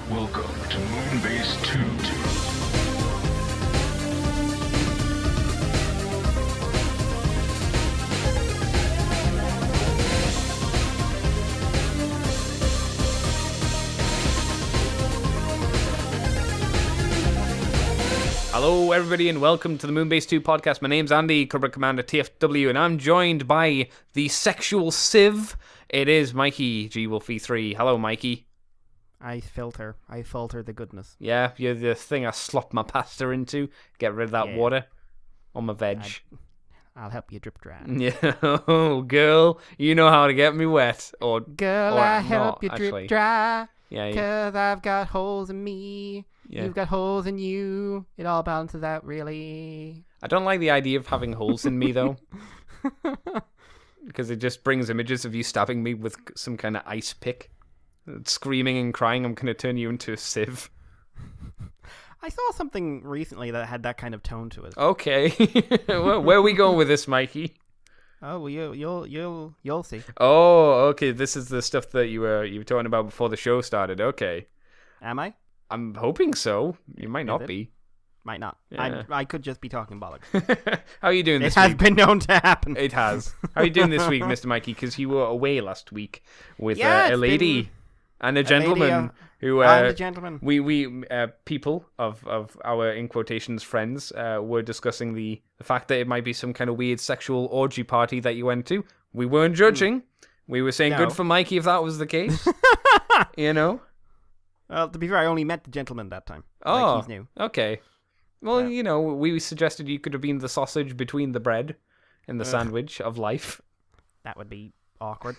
Welcome to Moonbase 2. Hello, everybody, and welcome to the Moonbase 2 podcast. My name's Andy, Cobra Commander TFW, and I'm joined by the sexual sieve. It is Mikey, G-Wolfie3. Hello, Mikey. I filter the goodness. Yeah, you're the thing I slop my pasta into. Get rid of that water on my veg. I'll help you drip dry. Yeah, oh, girl, you know how to get me wet. Girl, I help you drip dry. Yeah, Cause I've got holes in me. Yeah. You've got holes in you. It all balances out, really. I don't like the idea of having holes in me, though. Because it just brings images of you stabbing me with some kind of ice pick. Screaming and crying, I'm going to turn you into a sieve. I saw something recently that had that kind of tone to it. Okay. Well, where are we going with this, Mikey? Oh, well, you'll see. Oh, okay. This is the stuff that you were talking about before the show started. Okay. Am I? I'm hoping so. You might not be. Might not. Yeah. I could just be talking bollocks. How are you doing this week? It has been known to happen. It has. How are you doing this week, Mr. Mikey? Because you were away last week with a lady and a gentleman who and a gentleman. We people of our, in quotations, friends were discussing the fact that it might be some kind of weird sexual orgy party that you went to. We weren't judging. We were saying good for Mikey if that was the case. You know? Well, to be fair, I only met the gentleman that time. Oh, like he's new. Okay. Well, you know, we suggested you could have been the sausage between the bread and the sandwich of life. That would be awkward.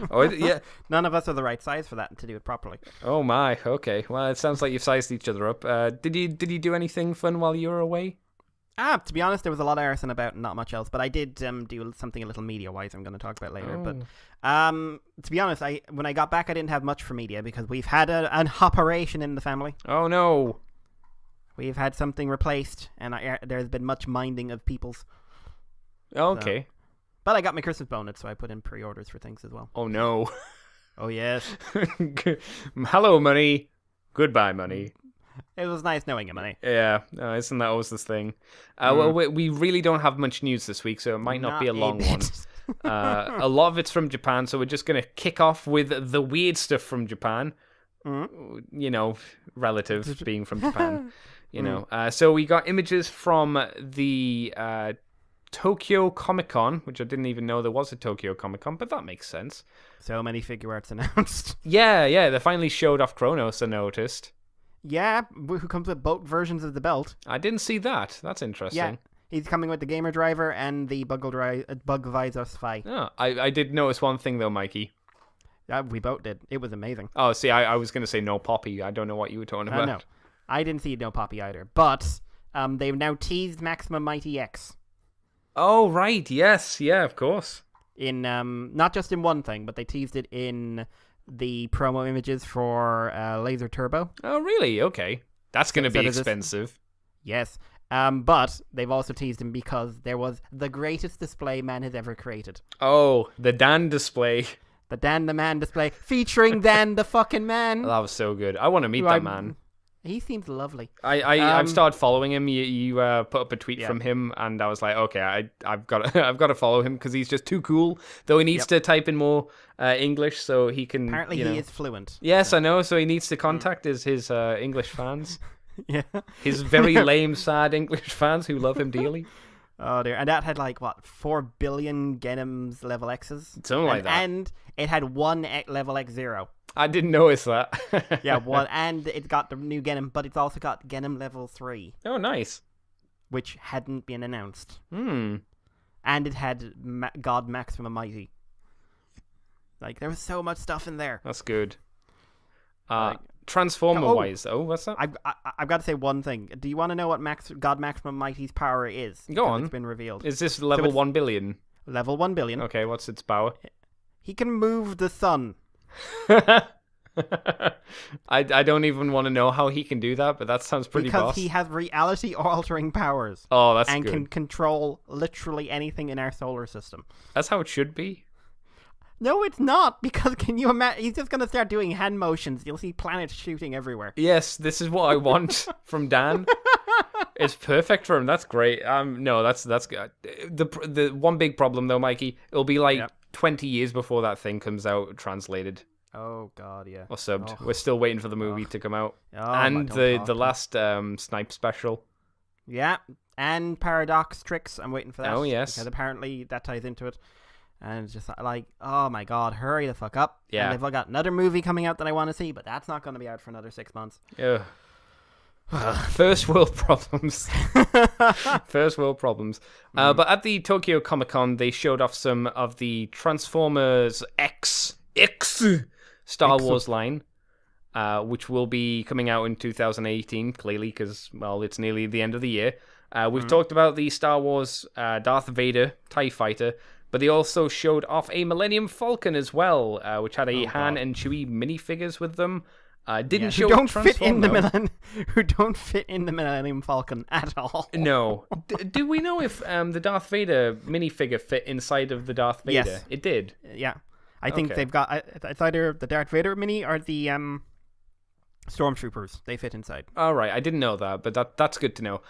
Oh, yeah. None of us are the right size for that to do it properly. Oh my. Okay. Well, it sounds like you've sized each other up. Did you do anything fun while you were away? To be honest, there was a lot of arson about and not much else, but I did do something a little media-wise I'm going to talk about later. Oh. But to be honest, when I got back, I didn't have much for media because we've had an operation in the family. Oh, no. We've had something replaced, and there's been much minding of people's. Okay. So. But I got my Christmas bonus, so I put in pre-orders for things as well. Oh, no. Oh, yes. Hello, money. Goodbye, money. It was nice knowing you, money. Yeah, isn't that always the thing? Well, we really don't have much news this week, so it might not be a long one. A lot of it's from Japan, so we're just going to kick off with the weird stuff from Japan. You know, relative being from Japan. You know, so we got images from the Tokyo Comic Con, which I didn't even know there was a Tokyo Comic Con, but that makes sense. So many figure arts announced. Yeah, they finally showed off Kronos, I noticed. Yeah, who comes with both versions of the belt. I didn't see that. That's interesting. Yeah, he's coming with the Gamer Driver and the Bug Visor Spy. Oh, I did notice one thing, though, Mikey. Yeah, we both did. It was amazing. Oh, see, I was going to say no Poppy. I don't know what you were talking about. No, I didn't see no Poppy either. But they've now teased Maximum Mighty X. Oh, right. Yes. Yeah, of course. In not just in one thing, but they teased it in the promo images for Laser Turbo. Oh, really? Okay. That's going to be expensive. Yes. But they've also teased him because there was the greatest display man has ever created. Oh, the Dan display. The Dan the Man display featuring Dan the fucking man. That was so good. I want to meet that man. He seems lovely. I've started following him. You put up a tweet from him, and I was like, okay, I've got to follow him because he's just too cool. Though he needs to type in more English so he can. Apparently, he is fluent. Yes, I know. So he needs to contact his English fans. Yeah, his very lame, sad English fans who love him dearly. Oh dear, and that had 4 billion Genms level X's, something like that, and it had one level X0. I didn't notice that. Yeah, one, and it's got the new Genom, but it's also got Genom level 3. Oh, nice. Which hadn't been announced. And it had God Maximum Mighty. There was so much stuff in there. That's good. Transformer-wise, what's that? I've got to say one thing. Do you want to know what God Maximum Mighty's power is? Go on. It's been revealed. Is this level 1 billion? Level 1 billion. Okay, what's its power? He can move the sun. I don't even want to know how he can do that, but that sounds pretty boss. Because he has reality-altering powers. Oh, that's and good. And can control literally anything in our solar system. That's how it should be. No, it's not, because can you imagine? He's just going to start doing hand motions. You'll see planets shooting everywhere. Yes, this is what I want from Dan. It's perfect for him. That's great. No, that's good. The one big problem though, Mikey, it'll be like 20 years before that thing comes out translated. Oh God, yeah. Or subbed. Oh. We're still waiting for the movie to come out. Oh, and the last Snipe special. Yeah, and Paradox Tricks. I'm waiting for that. Oh yes. Because apparently that ties into it. And it's just like, oh my God, hurry the fuck up. Yeah. And they've got another movie coming out that I want to see, but that's not going to be out for another 6 months. Yeah. First world problems. First world problems. But at the Tokyo Comic Con, they showed off some of the Transformers X Star Wars line, which will be coming out in 2018, clearly, because, well, it's nearly the end of the year. We've talked about the Star Wars Darth Vader TIE Fighter, but they also showed off a Millennium Falcon as well, which had a Han and Chewie minifigures with them. Didn't show who don't fit in the Millennium Falcon at all. No. Do we know if the Darth Vader minifigure fit inside of the Darth Vader? Yes. It did. Yeah. I think they've got... It's either the Darth Vader mini or the Stormtroopers. They fit inside. All right. I didn't know that, but that's good to know.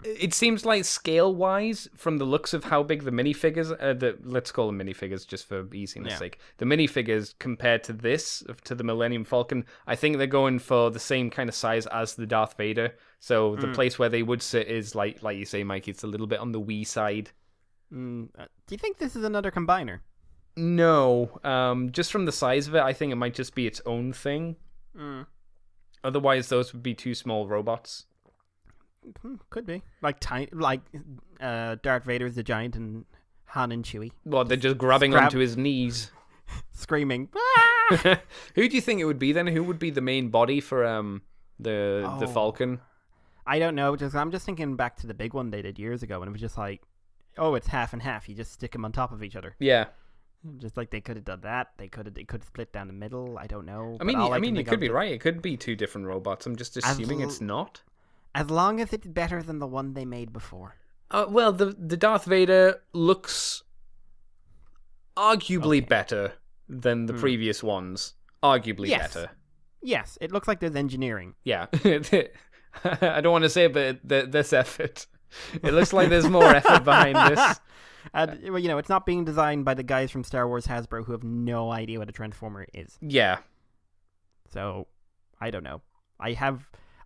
It seems like scale-wise, from the looks of how big the minifigures, let's call them minifigures just for easiness sake, the minifigures compared to the Millennium Falcon, I think they're going for the same kind of size as the Darth Vader. So the place where they would sit is, like you say, Mike, it's a little bit on the wee side. Do you think this is another combiner? No. Just from the size of it, I think it might just be its own thing. Otherwise, those would be two small robots. Could be like Darth Vader's the giant and Han and Chewie. Well, they're just grabbing onto his knees, screaming. Who do you think it would be then? Who would be the main body for the Falcon? I don't know. I'm just thinking back to the big one they did years ago, and it was just like, oh, it's half and half. You just stick them on top of each other. Yeah. Just like they could have done that. They could split down the middle. I don't know. I mean, you could be right. It could be two different robots. I'm just assuming it's not. As long as it's better than the one they made before. Well, the Darth Vader looks arguably better than the previous ones. Arguably better. Yes, it looks like there's engineering. Yeah. I don't want to say it, but there's effort. It looks like there's more effort behind this. Well, it's not being designed by the guys from Star Wars Hasbro who have no idea what a Transformer is. Yeah. So, I don't know.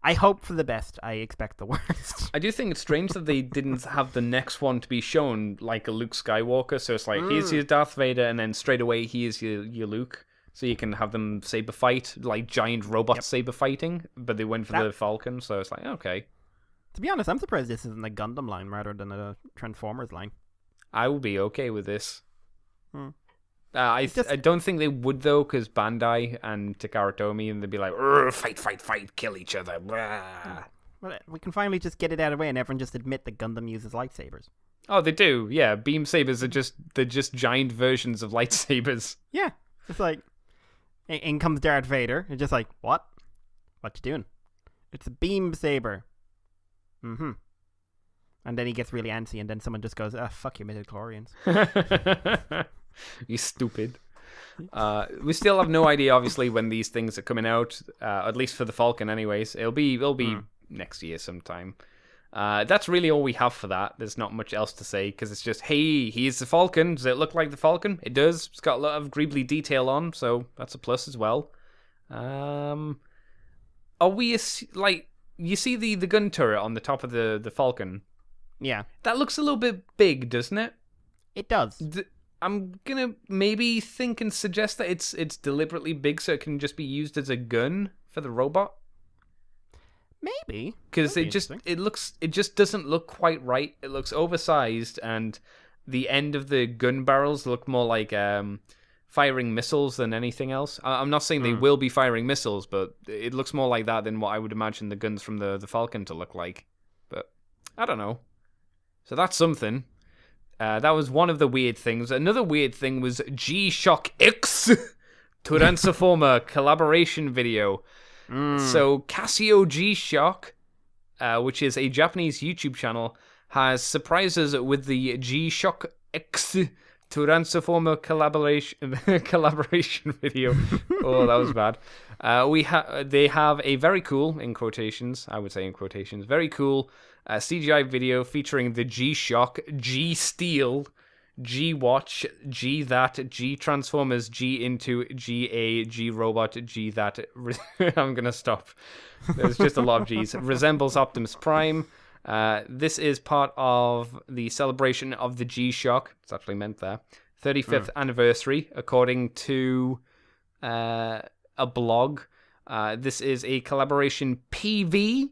I hope for the best. I expect the worst. I do think it's strange that they didn't have the next one to be shown like a Luke Skywalker. So it's like, here's your Darth Vader, and then straight away, here's your Luke. So you can have them saber fight, like giant robot saber fighting. But they went for the Falcon, so it's like, okay. To be honest, I'm surprised this isn't a Gundam line rather than a Transformers line. I will be okay with this. I don't think they would, though, because Bandai and Takara Tomy, and they'd be like, fight, kill each other. Well, we can finally just get it out of the way and everyone just admit that Gundam uses lightsabers. Oh, they do, yeah. Beam sabers are they're just giant versions of lightsabers. Yeah, it's like, in comes Darth Vader, and just like, what? What you doing? It's a beam saber. And then he gets really antsy, and then someone just goes, fuck you, midichlorians. You stupid. We still have no idea, obviously, when these things are coming out, at least for the Falcon anyways. It'll be next year sometime. That's really all we have for that. There's not much else to say, because it's just, hey, here's the Falcon. Does it look like the Falcon? It does. It's got a lot of greebly detail on, so that's a plus as well. Are we, like, you see the gun turret on the top of the Falcon? Yeah. That looks a little bit big, doesn't it? It does. I'm gonna maybe think and suggest that it's deliberately big so it can just be used as a gun for the robot. Maybe. Because it just doesn't look quite right. It looks oversized, and the end of the gun barrels look more like firing missiles than anything else. I'm not saying they will be firing missiles, but it looks more like that than what I would imagine the guns from the Falcon to look like. But I don't know. So that's something. That was one of the weird things. Another weird thing was G-Shock X Transformer collaboration video. So Casio G-Shock, which is a Japanese YouTube channel, has surprised us with the G-Shock X Transformer collaboration video. Oh, that was bad. They have a very cool, in quotations, I would say in quotations, very cool CGI video featuring the G-Shock, G-Steel, G-Watch, G-That, G-Transformers, G-Into, G-A, G-Robot, G-That. I'm going to stop. There's just a lot of G's. Resembles Optimus Prime. This is part of the celebration of the G-Shock. It's actually meant there. 35th anniversary, according to a blog. This is a collaboration PV,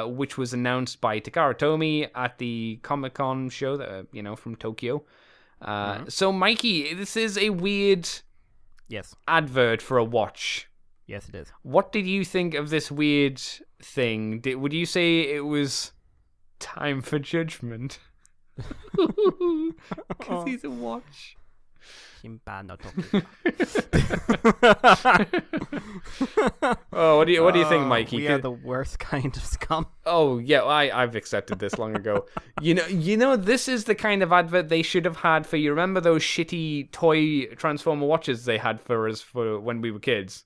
which was announced by Takara Tomy at the Comic-Con show, that from Tokyo. So, Mikey, this is a weird advert for a watch. Yes, it is. What did you think of this weird thing? Would you say it was time for judgment? Because he's a watch. Oh, what do you think, Mikey? We are the worst kind of scum. Oh yeah, I've accepted this long ago. This is the kind of advert they should have had for you. Remember those shitty toy Transformer watches they had for us for when we were kids?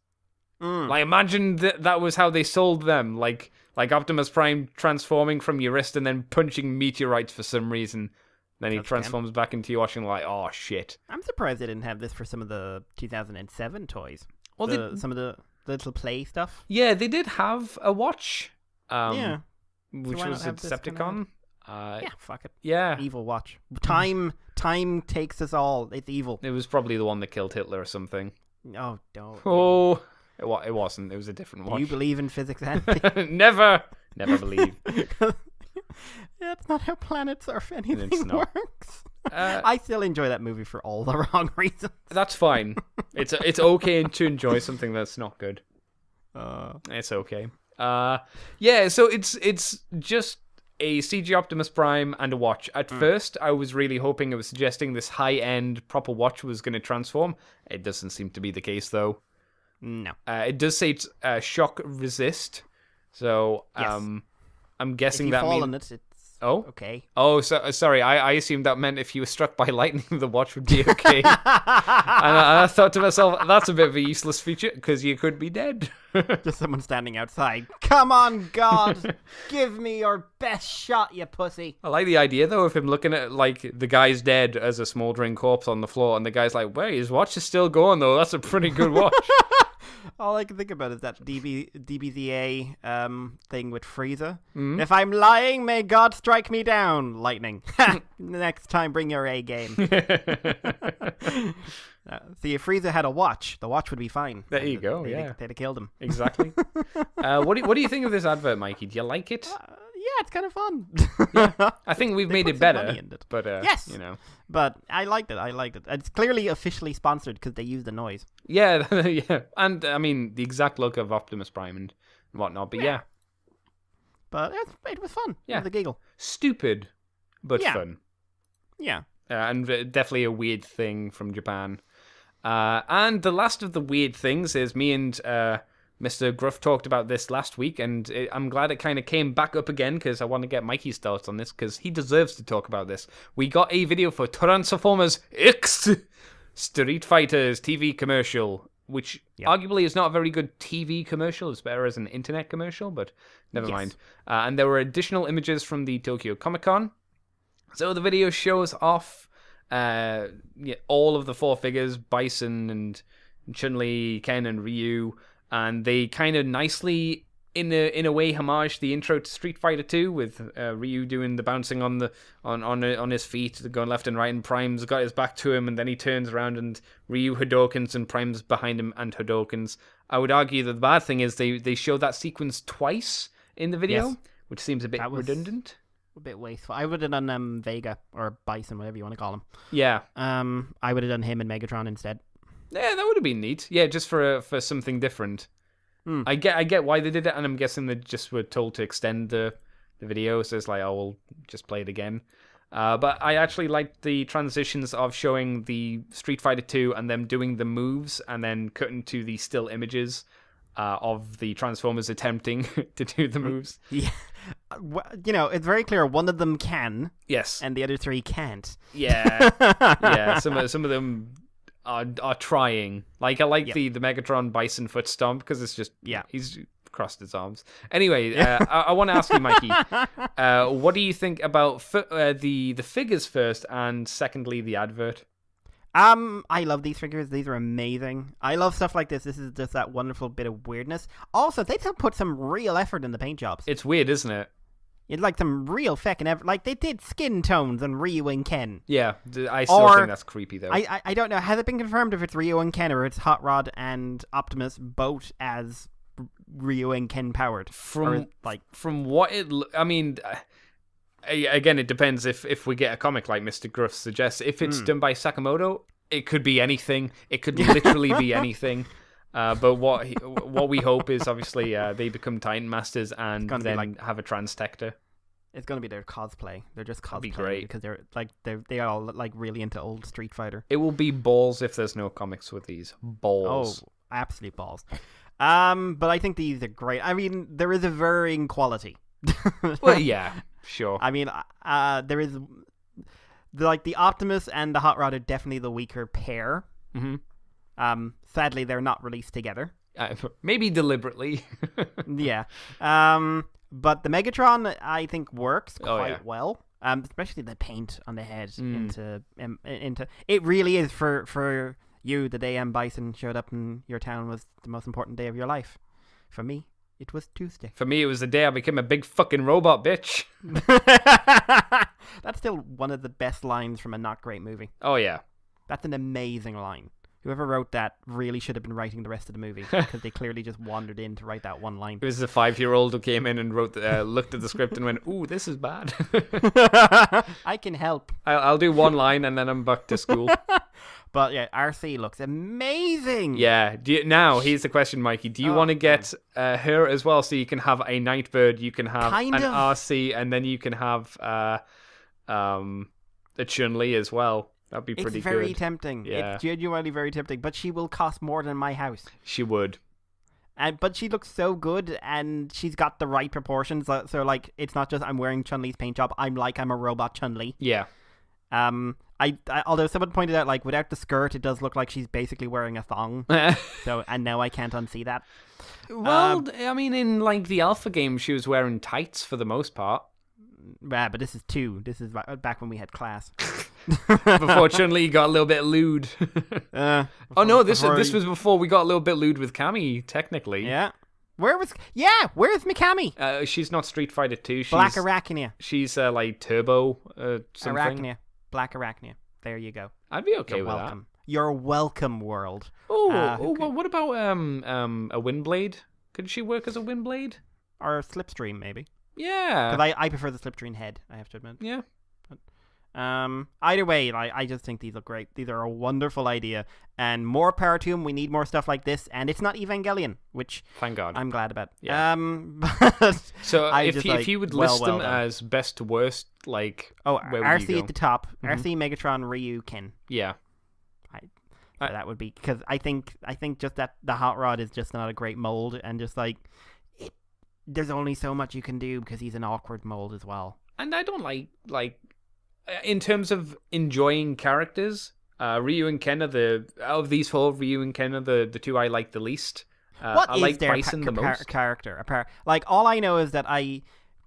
Like, imagine that was how they sold them. Like Optimus Prime transforming from your wrist and then punching meteorites for some reason. Then he transforms back into your watch and like, oh shit. I'm surprised they didn't have this for some of the 2007 toys. Well, some of the little play stuff. Yeah, they did have a watch. Which so was a Decepticon. Yeah, fuck it. Yeah. Evil watch. Time takes us all. It's evil. It was probably the one that killed Hitler or something. Oh, don't. Oh, it wasn't. It was a different watch. Do you believe in physics, Andy? Never believe. That's not how planets or anything works. I still enjoy that movie for all the wrong reasons. That's fine. It's okay to enjoy something that's not good. It's okay. So it's just a CG Optimus Prime and a watch. At first, I was really hoping it was suggesting this high-end proper watch was going to transform. It doesn't seem to be the case, though. No. It does say it's shock resist. So I'm guessing that means... Oh, okay. Oh, sorry. I assumed that meant if you were struck by lightning, the watch would be okay. And I thought to myself, that's a bit of a useless feature because you could be dead. Just someone standing outside. Come on, God, give me your best shot, you pussy. I like the idea though of him looking at like the guy's dead as a smoldering corpse on the floor, and the guy's like, "Wait, his watch is still going though. That's a pretty good watch." All I can think about is that DBZA thing with Frieza. If I'm lying, may God strike me down. Lightning. Next time, bring your A game. See, if Frieza had a watch, the watch would be fine. There you go. They'd have killed him. Exactly. What do you think of this advert, Mikey? Do you like it? Yeah, it's kind of fun. Yeah. I think we've made it better. But yes, but I liked it. It's clearly officially sponsored because they use the noise. Yeah, yeah, and I mean the exact look of Optimus Prime and whatnot. But yeah. But it was fun. Yeah, the giggle. Stupid, but fun. Yeah, and definitely a weird thing from Japan. And the last of the weird things is me and Mr. Gruff talked about this last week, and I'm glad it kind of came back up again because I want to get Mikey's thoughts on this because he deserves to talk about this. We got a video for Transformers X Street Fighters TV commercial, which arguably is not a very good TV commercial. It's better as an internet commercial, but never mind. And there were additional images from the Tokyo Comic-Con. So the video shows off all of the four figures, Bison and Chun-Li, Ken and Ryu, and they kind of nicely, in a way, homage the intro to Street Fighter 2 with Ryu doing the bouncing on his feet, going left and right, and Prime's got his back to him, and then he turns around and Ryu Hadokens and Prime's behind him and Hadokens. I would argue that the bad thing is they show that sequence twice in the video, which seems a bit redundant. A bit wasteful. I would have done Vega or Bison, whatever you want to call him. Yeah. I would have done him and Megatron instead. Yeah, that would have been neat. Yeah, just for something different. I get why they did it, and I'm guessing they just were told to extend the video, so it's like, oh, we'll just play it again. But I actually liked the transitions of showing the Street Fighter 2 and them doing the moves, and then cutting to the still images of the Transformers attempting to do the moves. Yeah. it's very clear one of them can, Yes. and the other three can't. Yeah. Yeah. Some of them are trying. Like I like the Megatron Bison foot stomp because it's just he's crossed his arms. Anyway, I want to ask you, Mikey, what do you think about the figures first, and secondly the advert? I love these figures. These are amazing. I love stuff like this. This is just that wonderful bit of weirdness. Also, they put some real effort in the paint jobs. It's weird, isn't it? It's like some real feckin' effort. Like, they did skin tones on Ryu and Ken. Yeah, I still think that's creepy, though. I don't know. Has it been confirmed if it's Ryu and Ken or it's Hot Rod and Optimus both as Ryu and Ken powered? From what it... I mean... Again, it depends if we get a comic like Mr. Gruff suggests. If it's done by Sakamoto, it could be anything. It could literally be anything. But what we hope is obviously they become Titan Masters and then have a trans Tector. It's gonna be their cosplay. They're just cosplaying. That'd be great because they are all like really into old Street Fighter. It will be balls if there's no comics with these balls. Oh, absolute balls. But I think these are great. I mean, there is a varying quality. Well, yeah. Sure. I mean, there is the Optimus and the Hot Rod are definitely the weaker pair. Mm-hmm. Sadly, they're not released together. Maybe deliberately. Yeah. But the Megatron, I think, works quite well. Especially the paint on the head into it really is for you. The day M. Bison showed up in your town was the most important day of your life. For me, it was Tuesday. For me, it was the day I became a big fucking robot, bitch. That's still one of the best lines from a not great movie. Oh, yeah. That's an amazing line. Whoever wrote that really should have been writing the rest of the movie because they clearly just wandered in to write that one line. It was a 5-year-old who came in and looked at the script and went, "Ooh, this is bad." I can help. I'll do one line and then I'm back to school. But yeah, RC looks amazing. Yeah. Now, here's the question, Mikey. Do you want to get her as well so you can have a Nightbird, you can have an RC, and then you can have a Chun-Li as well? That'd be pretty good. It's very tempting. Yeah. It's genuinely very tempting. But she will cost more than my house. She would. But she looks so good, and she's got the right proportions. So like, it's not just I'm wearing Chun-Li's paint job. I'm a robot Chun-Li. Yeah. I although someone pointed out, like, without the skirt, it does look like she's basically wearing a thong. And now I can't unsee that. Well, I mean, in like the Alpha game, she was wearing tights for the most part. Yeah, but this is 2. This is back when we had class. Before Chun-Li got a little bit lewd. This was before we got a little bit lewd with Cammy, technically. Yeah. Where's Mikami? She's not Street Fighter 2. She's Black Arachnia. She's like Turbo something. Arachnia. Black Arachnia. There you go. I'd be okay You're with welcome. You're welcome, world. Well, what about a Windblade? Could she work as a Windblade? Or a Slipstream, maybe. Yeah. Because I prefer the Slipstream head, I have to admit. Yeah. Either way, I just think these look great. These are a wonderful idea, and more power to them. We need more stuff like this, and it's not Evangelion, which thank God I'm glad about. Yeah. So if you would list them as best to worst, like where RC would you go? at the top, RC, Megatron, Ryu, Ken. Yeah. That would be because I think just that the Hot Rod is just not a great mold, and just like there's only so much you can do because he's an awkward mold as well. And I don't like. In terms of enjoying characters, Ryu and Ken are of these 4, Ryu and Ken are the 2 I like the least. I like their Bison the most. Character? Like, all I know is that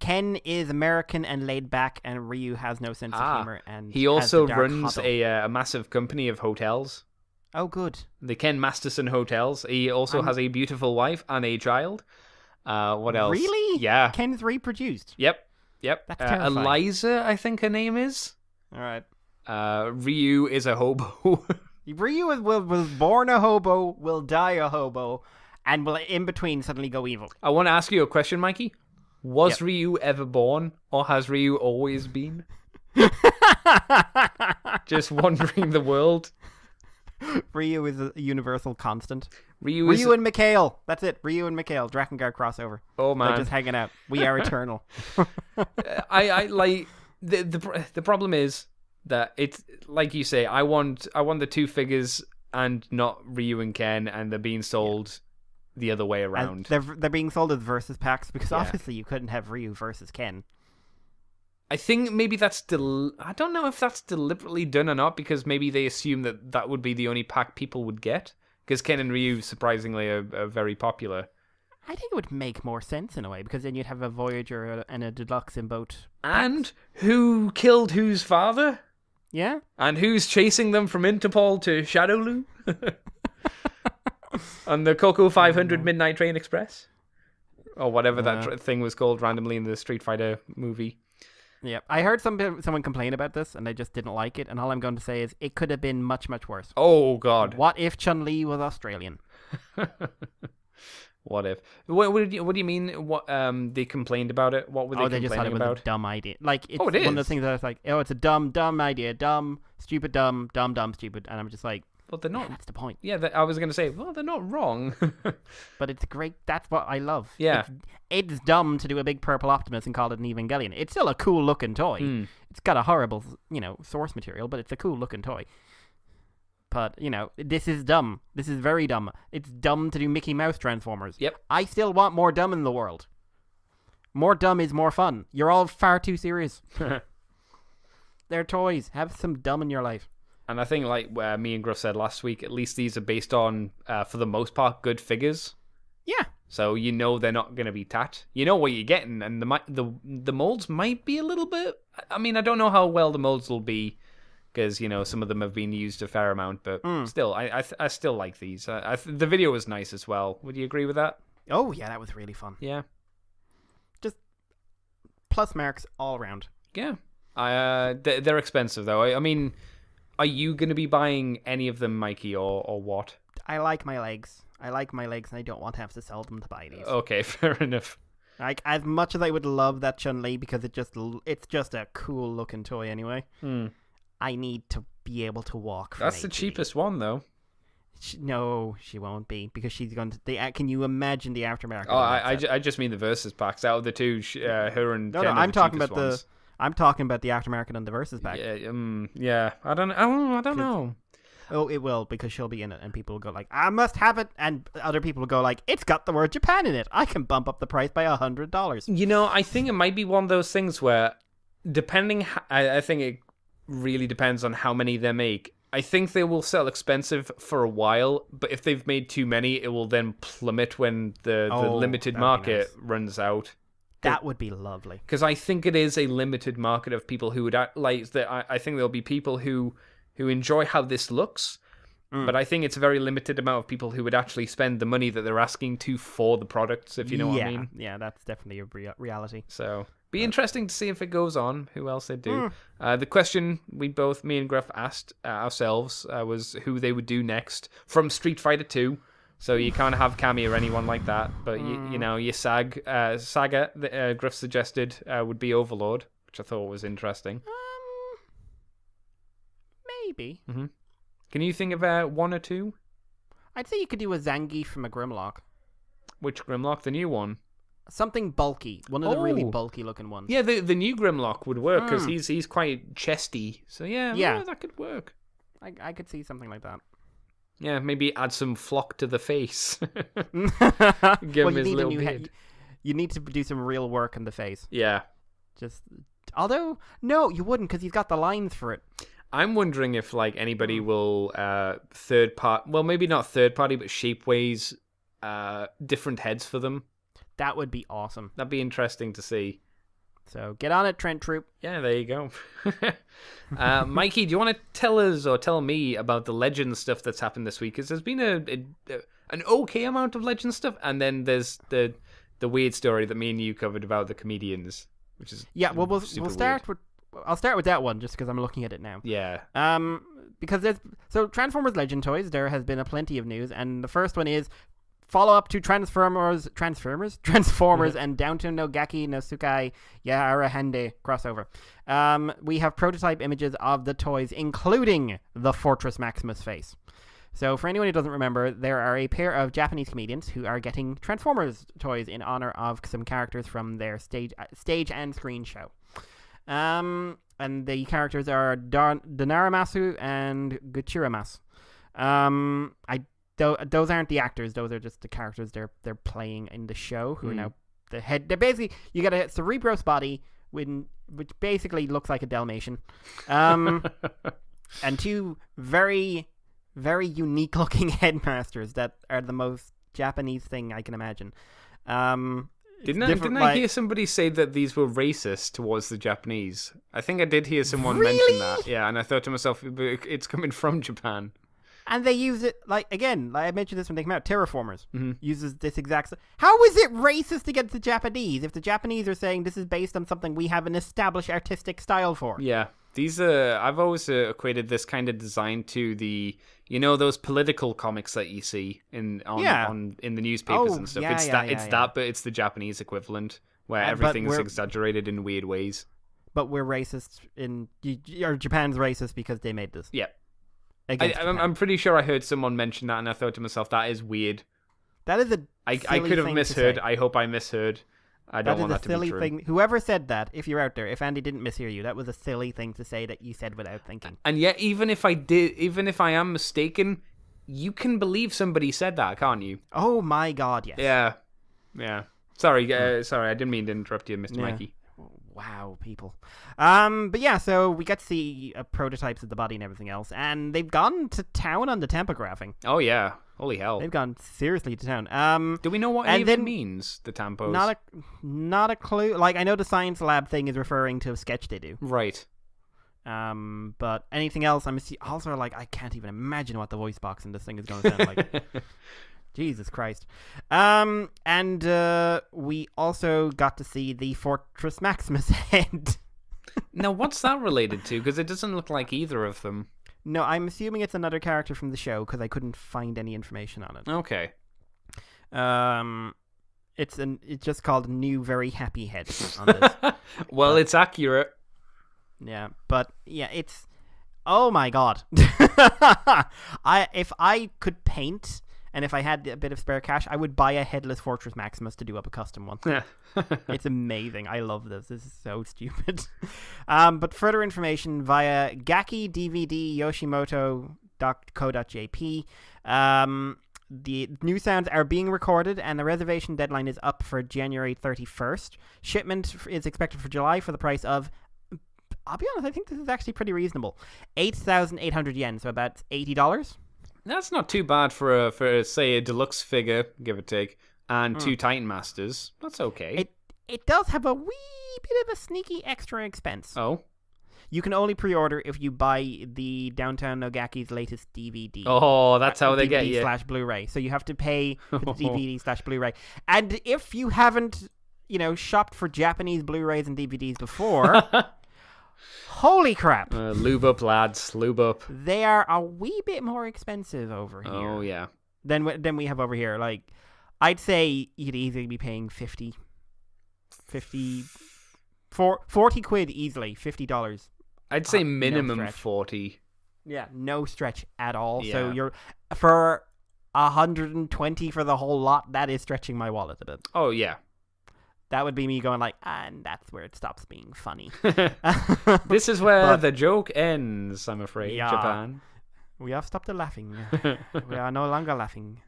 Ken is American and laid back, and Ryu has no sense of humor. And he also runs a massive company of hotels. Oh, good. The Ken Masterson Hotels. He also has a beautiful wife and a child. What else? Really? Yeah. Ken's reproduced. Yep. That's terrifying. Eliza, I think her name is. All right. Ryu is a hobo. Ryu was born a hobo, will die a hobo, and will in between suddenly go evil. I want to ask you a question, Mikey. Was Ryu ever born, or has Ryu always been? Just wandering the world. Ryu is a universal constant. Ryu and Mikhail. That's it. Ryu and Mikhail. Drakengard crossover. Oh man, they're just hanging out. We are eternal. I like the problem is that it's like you say. I want the 2 figures and not Ryu and Ken, and they're being sold the other way around. They're being sold as versus packs because obviously you couldn't have Ryu versus Ken. I think maybe that's I don't know if that's deliberately done or not, because maybe they assume that would be the only pack people would get, because Ken and Ryu surprisingly are very popular. I think it would make more sense in a way, because then you'd have a Voyager and a Deluxe in both packs. And who killed whose father? Yeah. And who's chasing them from Interpol to Shadowloo? On the Coco 500 Midnight Train Express? Or whatever that thing was called randomly in the Street Fighter movie. Yeah, I heard someone complain about this, and they just didn't like it, and all I'm going to say is it could have been much, much worse. Oh, God. What if Chun-Li was Australian? What if? What do you mean? What they complained about it? What were they complaining about? They just thought it was a dumb idea. Like, it's it is. one of those things that was like, it's a dumb idea. Dumb, stupid, dumb, stupid. And I'm just like, but they're not. Yeah, that's the point. Yeah, I was going to say, well, they're not wrong. But it's great. That's what I love. Yeah. It's dumb to do a big purple Optimus and call it an Evangelion. It's still a cool looking toy. It's got a horrible, source material, but it's a cool looking toy. But, this is dumb. This is very dumb. It's dumb to do Mickey Mouse Transformers. Yep. I still want more dumb in the world. More dumb is more fun. You're all far too serious. They're toys. Have some dumb in your life. And I think, like me and Gruff said last week, at least these are based on, for the most part, good figures. Yeah. So they're not going to be tat. You know what you're getting, and the molds might be a little bit... I mean, I don't know how well the molds will be, because, some of them have been used a fair amount, but still, I still like these. The video was nice as well. Would you agree with that? Oh, yeah, that was really fun. Yeah. Just plus marks all around. Yeah. They're expensive, though. I mean, are you going to be buying any of them, Mikey, or what? I like my legs. And I don't want to have to sell them to buy these. Okay, fair enough. Like, as much as I would love that Chun-Li, because it's just a cool looking toy anyway. I need to be able to walk. That's the cheapest one, though. No, she won't be, because she's going to. Can you imagine the aftermarket? Oh, I just mean the versus packs. Out of the two, her and Ken I'm talking about ones. I'm talking about the aftermarket on the versus pack. Yeah. I don't know. Oh, it will, because she'll be in it, and people will go like, "I must have it," and other people will go like, "It's got the word Japan in it. I can bump up the price by $100." I think it might be one of those things where, I think it really depends on how many they make. I think they will sell expensive for a while, but if they've made too many, it will then plummet when the limited market runs out. That would be lovely. Because I think it is a limited market of people who would like that. I think there'll be people who enjoy how this looks, but I think it's a very limited amount of people who would actually spend the money that they're asking to for the products, if you know what I mean. Yeah, that's definitely a reality. So, be interesting to see if it goes on, who else they do. The question me and Gruff asked ourselves was who they would do next from Street Fighter 2. So you can't have Cammy or anyone like that, but your Saga, Gruff suggested would be Overlord, which I thought was interesting. Maybe. Mm-hmm. Can you think of one or two? I'd say you could do a Zangief from a Grimlock. Which Grimlock? The new one? Something bulky. One of the really bulky looking ones. Yeah, the new Grimlock would work, because he's quite chesty. So yeah, that could work. I could see something like that. Yeah, maybe add some flock to the face. Give him his little beard. You need to do some real work on the face. Yeah. Although, no, you wouldn't, because he's got the lines for it. I'm wondering if anybody will maybe not third party, but Shapeways different heads for them. That would be awesome. That'd be interesting to see. So get on it, Trent Troop. Yeah, there you go. Mikey, do you want to tell us or tell me about the Legends stuff that's happened this week? Because there's been an okay amount of Legends stuff, and then there's the weird story that me and you covered about the comedians, which is we'll start with. I'll start with that one just because I'm looking at it now. Yeah. Because Transformers Legend toys, there has been plenty of news, and the first one is follow-up to Transformers and Downtown no Gaki no Tsukai Yarahande crossover. We have prototype images of the toys, including the Fortress Maximus face. So for anyone who doesn't remember, there are a pair of Japanese comedians who are getting Transformers toys in honor of some characters from their stage and screen show. And the characters are Danaramasu and Guchiramasu. those aren't the actors. Those are just the characters they're playing in the show. Who are now the head. They're basically you got a Cerebros body which basically looks like a Dalmatian, and two very, very unique looking headmasters that are the most Japanese thing I can imagine. Didn't I hear somebody say that these were racist towards the Japanese? I think I did hear someone mention that. Yeah, and I thought to myself, it's coming from Japan. And they use it, like I mentioned this when they came out, Terraformers uses this exact... How is it racist against the Japanese if the Japanese are saying this is based on something we have an established artistic style for? Yeah, these I've always equated this kind of design to the, those political comics that you see in the newspapers and stuff. It's that, but it's the Japanese equivalent where everything's exaggerated in weird ways. But we're racist or Japan's racist because they made this. Yeah. I'm pretty sure I heard someone mention that, and I thought to myself, that is weird. That is I could have misheard. I hope I misheard. I don't want that to be true. That is a silly thing. Whoever said that, if you're out there, if Andy didn't mishear you, that was a silly thing to say that you said without thinking. And yet, even if I am mistaken, you can believe somebody said that, can't you? Oh my God, yes. Yeah. Sorry, I didn't mean to interrupt you, Mr. Mikey. Wow, people. But yeah, so we got to see prototypes of the body and everything else, and they've gone to town on the tampagraphing. Oh yeah, holy hell! They've gone seriously to town. Do we know what any of it means? The tampos? Not a clue. Like, I know the science lab thing is referring to a sketch they do. Right. But anything else? Also, like, I can't even imagine what the voice box in this thing is going to sound like. Jesus Christ. And we also got to see the Fortress Maximus head. Now, what's that related to? Because it doesn't look like either of them. No, I'm assuming it's another character from the show because I couldn't find any information on it. Okay. It's just called New Very Happy Head on this. Well, it's accurate. Yeah, but yeah, it's... Oh my God. If I could paint... And if I had a bit of spare cash, I would buy a headless Fortress Maximus to do up a custom one. Yeah. It's amazing. I love this. This is so stupid. But further information via Gaki DVD Yoshimoto.co.jp. The new sounds are being recorded, and the reservation deadline is up for January 31st. Shipment is expected for July for the price of... I'll be honest, I think this is actually pretty reasonable. 8,800 yen, so about $80. That's not too bad for say a deluxe figure, give or take, and two Titan Masters. That's okay. It does have a wee bit of a sneaky extra expense. Oh. You can only pre-order if you buy the Downtown Nogaki's latest DVD. Oh, that's how they get you. DVD / Blu-ray. So you have to pay for the DVD / Blu-ray. And if you haven't, shopped for Japanese Blu-rays and DVDs before... Holy crap. Lube up, lads. Lube up. They are a wee bit more expensive over here. Oh, yeah. Than we have over here. Like, I'd say you'd easily be paying 40 quid easily. $50. I'd say minimum 40. Yeah, no stretch at all. Yeah. So you're... For 120 for the whole lot, that is stretching my wallet a bit. Oh, yeah. That would be me going like, and that's where it stops being funny. This is where the joke ends, I'm afraid, yeah, Japan. We have stopped laughing. We are no longer laughing.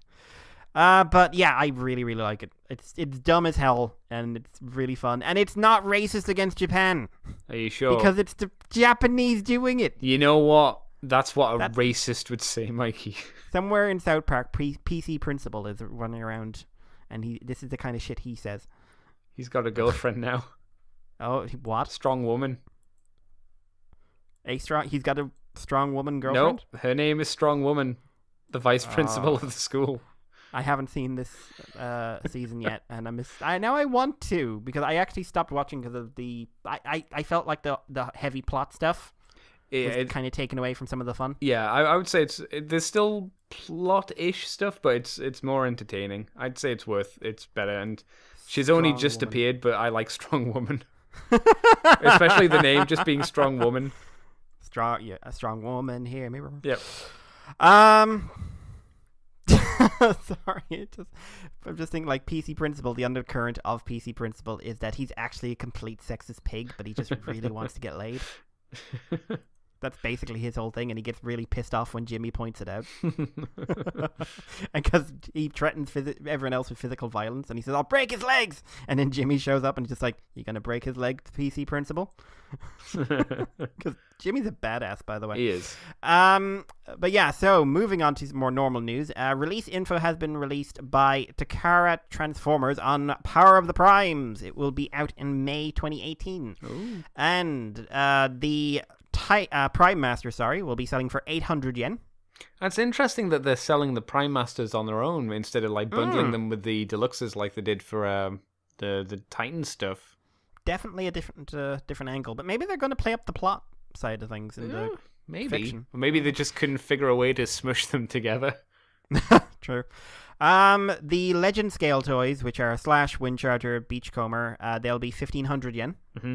But yeah, I really, really like it. It's dumb as hell, and it's really fun. And it's not racist against Japan. Are you sure? Because it's the Japanese doing it. You know what? That's what a racist would say, Mikey. Somewhere in South Park, PC Principal is running around, and this is the kind of shit he says. He's got a girlfriend now. Oh, what? Strong woman. He's got a strong woman girlfriend? No, her name is Strong Woman, the vice principal of the school. I haven't seen this season yet, and I want to, because I actually stopped watching because of I felt like the heavy plot stuff was kind of taken away from some of the fun. Yeah, I would say there's still plot-ish stuff, but it's more entertaining. I'd say it's better, and she's only just appeared, but I like Strong Woman. Especially the name, just being Strong Woman. A strong woman here. Maybe. Yep. Sorry, I'm just thinking like PC Principal. The undercurrent of PC Principal is that he's actually a complete sexist pig, but he just really wants to get laid. That's basically his whole thing, and he gets really pissed off when Jimmy points it out. And because he threatens everyone else with physical violence, and he says, "I'll break his legs!" And then Jimmy shows up and he's just like, "You gonna break his leg, PC principal?" Because Jimmy's a badass, by the way. He is. But yeah, so moving on to some more normal news. Release info has been released by Takara Transformers on Power of the Primes. It will be out in May 2018. Ooh. And the Prime Master, will be selling for 800 yen. It's interesting that they're selling the Prime Masters on their own instead of like bundling them with the deluxes like they did for the Titan stuff. Definitely a different angle, but maybe they're going to play up the plot side of things in the fiction. Or maybe they just couldn't figure a way to smush them together. True. The Legend Scale toys, which are Slash, Windcharger, Beachcomber, they'll be 1,500 yen. Mm-hmm.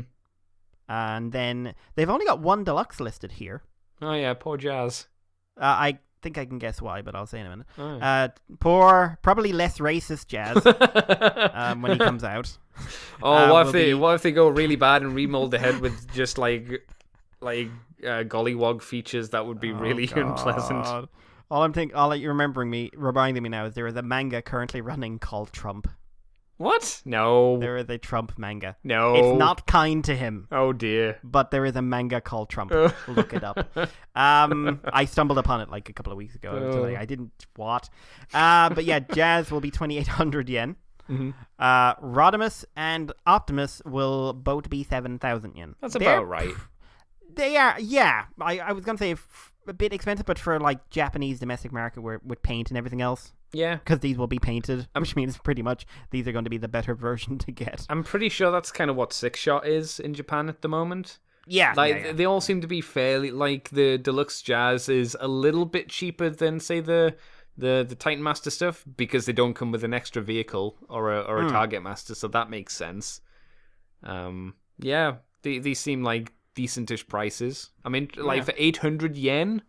And then they've only got one deluxe listed here. Oh yeah, poor Jazz. I think I can guess why, but I'll say in a minute. Oh. Poor, probably less racist Jazz when he comes out. Oh, what if they go really bad and remold the head with just like gollywog features? That would be really unpleasant. All you're reminding me now is there is a manga currently running called Trump. What? No. There is a Trump manga. No. It's not kind to him. Oh dear. But there is a manga called Trump. Look it up. I stumbled upon it like a couple of weeks ago. I didn't what? But yeah, Jazz will be 2,800 yen. Mm-hmm. Rodimus and Optimus will both be 7,000 yen. That's about right. They are, yeah. I was going to say a bit expensive, but for like Japanese domestic market with paint and everything else. Yeah. Because these will be painted, which means pretty much these are going to be the better version to get. I'm pretty sure that's kind of what 6-shot is in Japan at the moment. Yeah. They all seem to be fairly, like the Deluxe Jazz is a little bit cheaper than, say, the Titan Master stuff because they don't come with an extra vehicle or a Target Master, so that makes sense. Yeah, these seem like decentish prices. I mean, for 800 yen,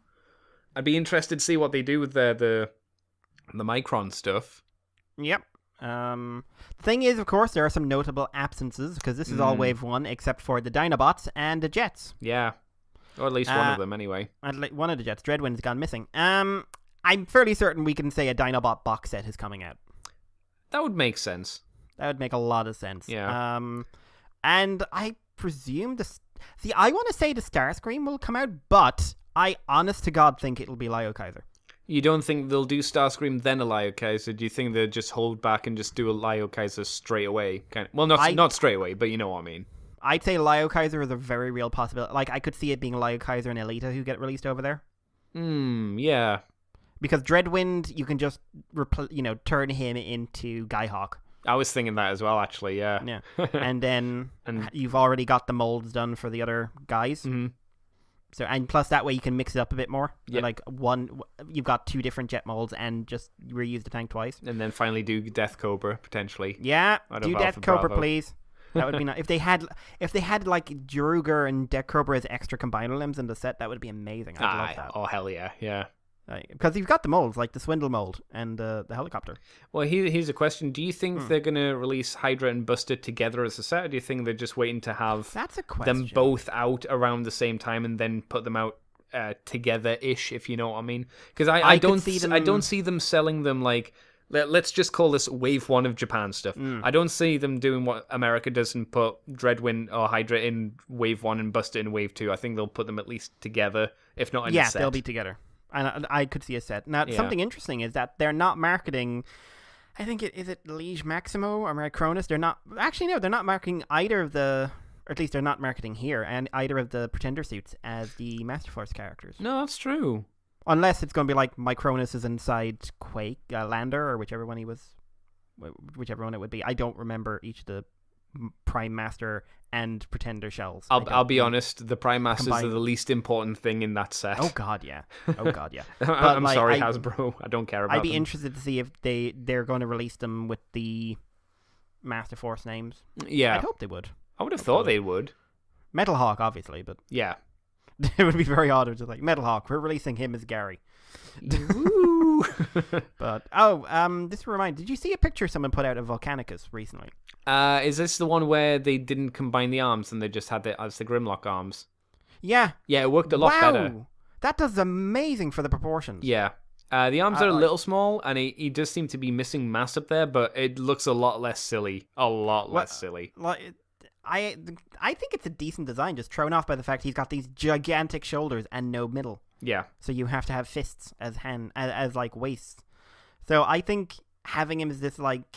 I'd be interested to see what they do with the Micron stuff. Yep. The thing is, of course, there are some notable absences because this is all Wave 1 except for the Dinobots and the Jets. Yeah. Or at least one of them, anyway. One of the Jets. Dreadwind's gone missing. I'm fairly certain we can say a Dinobot box set is coming out. That would make sense. That would make a lot of sense. Yeah. And I presume I want to say the Starscream will come out, but I honest to God think it'll be Lio Kaiser. You don't think they'll do Starscream then a Lio Kaiser? Do you think they'll just hold back and just do a Lio Kaiser straight away? Well, not straight away, but you know what I mean. I'd say Lio Kaiser is a very real possibility. Like, I could see it being Lio Kaiser and Elita who get released over there. Yeah. Because Dreadwind, you can just turn him into Skyhawk. I was thinking that as well, actually, yeah. Yeah. And then you've already got the molds done for the other guys. Mm-hmm. So, and plus that way you can mix it up a bit more. Yep. Like you've got 2 different jet molds and just reuse the tank twice. And then finally do Death Cobra, potentially. Yeah, do Death Cobra, please. That would be nice. If they had like Druger and Death Cobra as extra combiner limbs in the set, that would be amazing. I'd love that. Oh, hell yeah, yeah. Because you've got the molds, like the Swindle mold and the helicopter. Well, here's a question. Do you think they're going to release Hydra and Buster together as a set, or do you think they're just waiting to have them both out around the same time and then put them out together-ish, if you know what I mean? Because I don't see them selling them like... Let's just call this Wave 1 of Japan stuff. I don't see them doing what America does and put Dreadwind or Hydra in Wave 1 and Buster in Wave 2. I think they'll put them at least together, if not in a set. Yeah, they'll be together. And I could see a set. Now, something interesting is that they're not marketing... I think is it Liege Maximo or Micronus? They're not... Actually, no, they're not marketing either of the... Or at least they're not marketing here, and either of the Pretender suits as the Master Force characters. No, that's true. Unless it's going to be like Micronus is inside Quake, Lander, or whichever one it would be. I don't remember each of the Prime Master and Pretender shells. I'll be honest, the Prime Masters are the least important thing in that set. Oh god, yeah. I'm sorry, Hasbro. I don't care about them. I'd be interested to see if they're going to release them with the Master Force names. Yeah. I hope they would. I would have thought they would. Metal Hawk, obviously, but... Yeah. It would be very odd if it's like, Metal Hawk, we're releasing him as Gary. But, this reminds, did you see a picture someone put out of Volcanicus recently? Is this the one where they didn't combine the arms and they just had it as the Grimlock arms? Yeah. Yeah, it worked a lot better. That does amazing for the proportions. Yeah. The arms are a little small, and he does seem to be missing mass up there, but it looks a lot less silly. A lot less silly. I think it's a decent design, just thrown off by the fact he's got these gigantic shoulders and no middle. Yeah. So you have to have fists as like waists. So I think having him as this like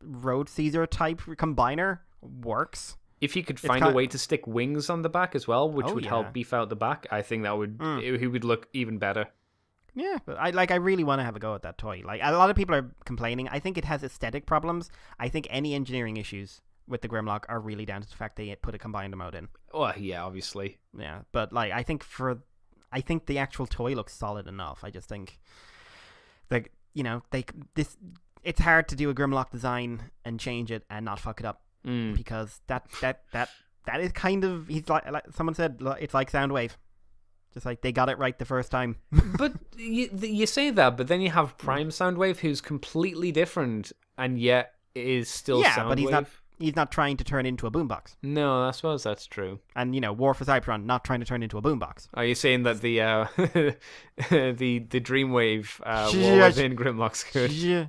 Road Caesar type combiner works. If you could find a way to stick wings on the back as well, which would help beef out the back, I think that would he would look even better. Yeah, but I really want to have a go at that toy. Like, a lot of people are complaining. I think it has aesthetic problems. I think any engineering issues with the Grimlock are really down to the fact they put a combined mode in. Oh yeah, obviously. Yeah, but like I think the actual toy looks solid enough. I just think that it's hard to do a Grimlock design and change it and not fuck it up. Because that is kind of, he's like someone said, it's like Soundwave, just like they got it right the first time. But you say that, but then you have Prime Soundwave, who's completely different, and yet is still Soundwave. But he's not trying to turn into a boombox. No, I suppose that's true. And War for Cybertron, not trying to turn into a boombox. Are you saying that the the Dreamwave war within Grimlock's good? Yeah.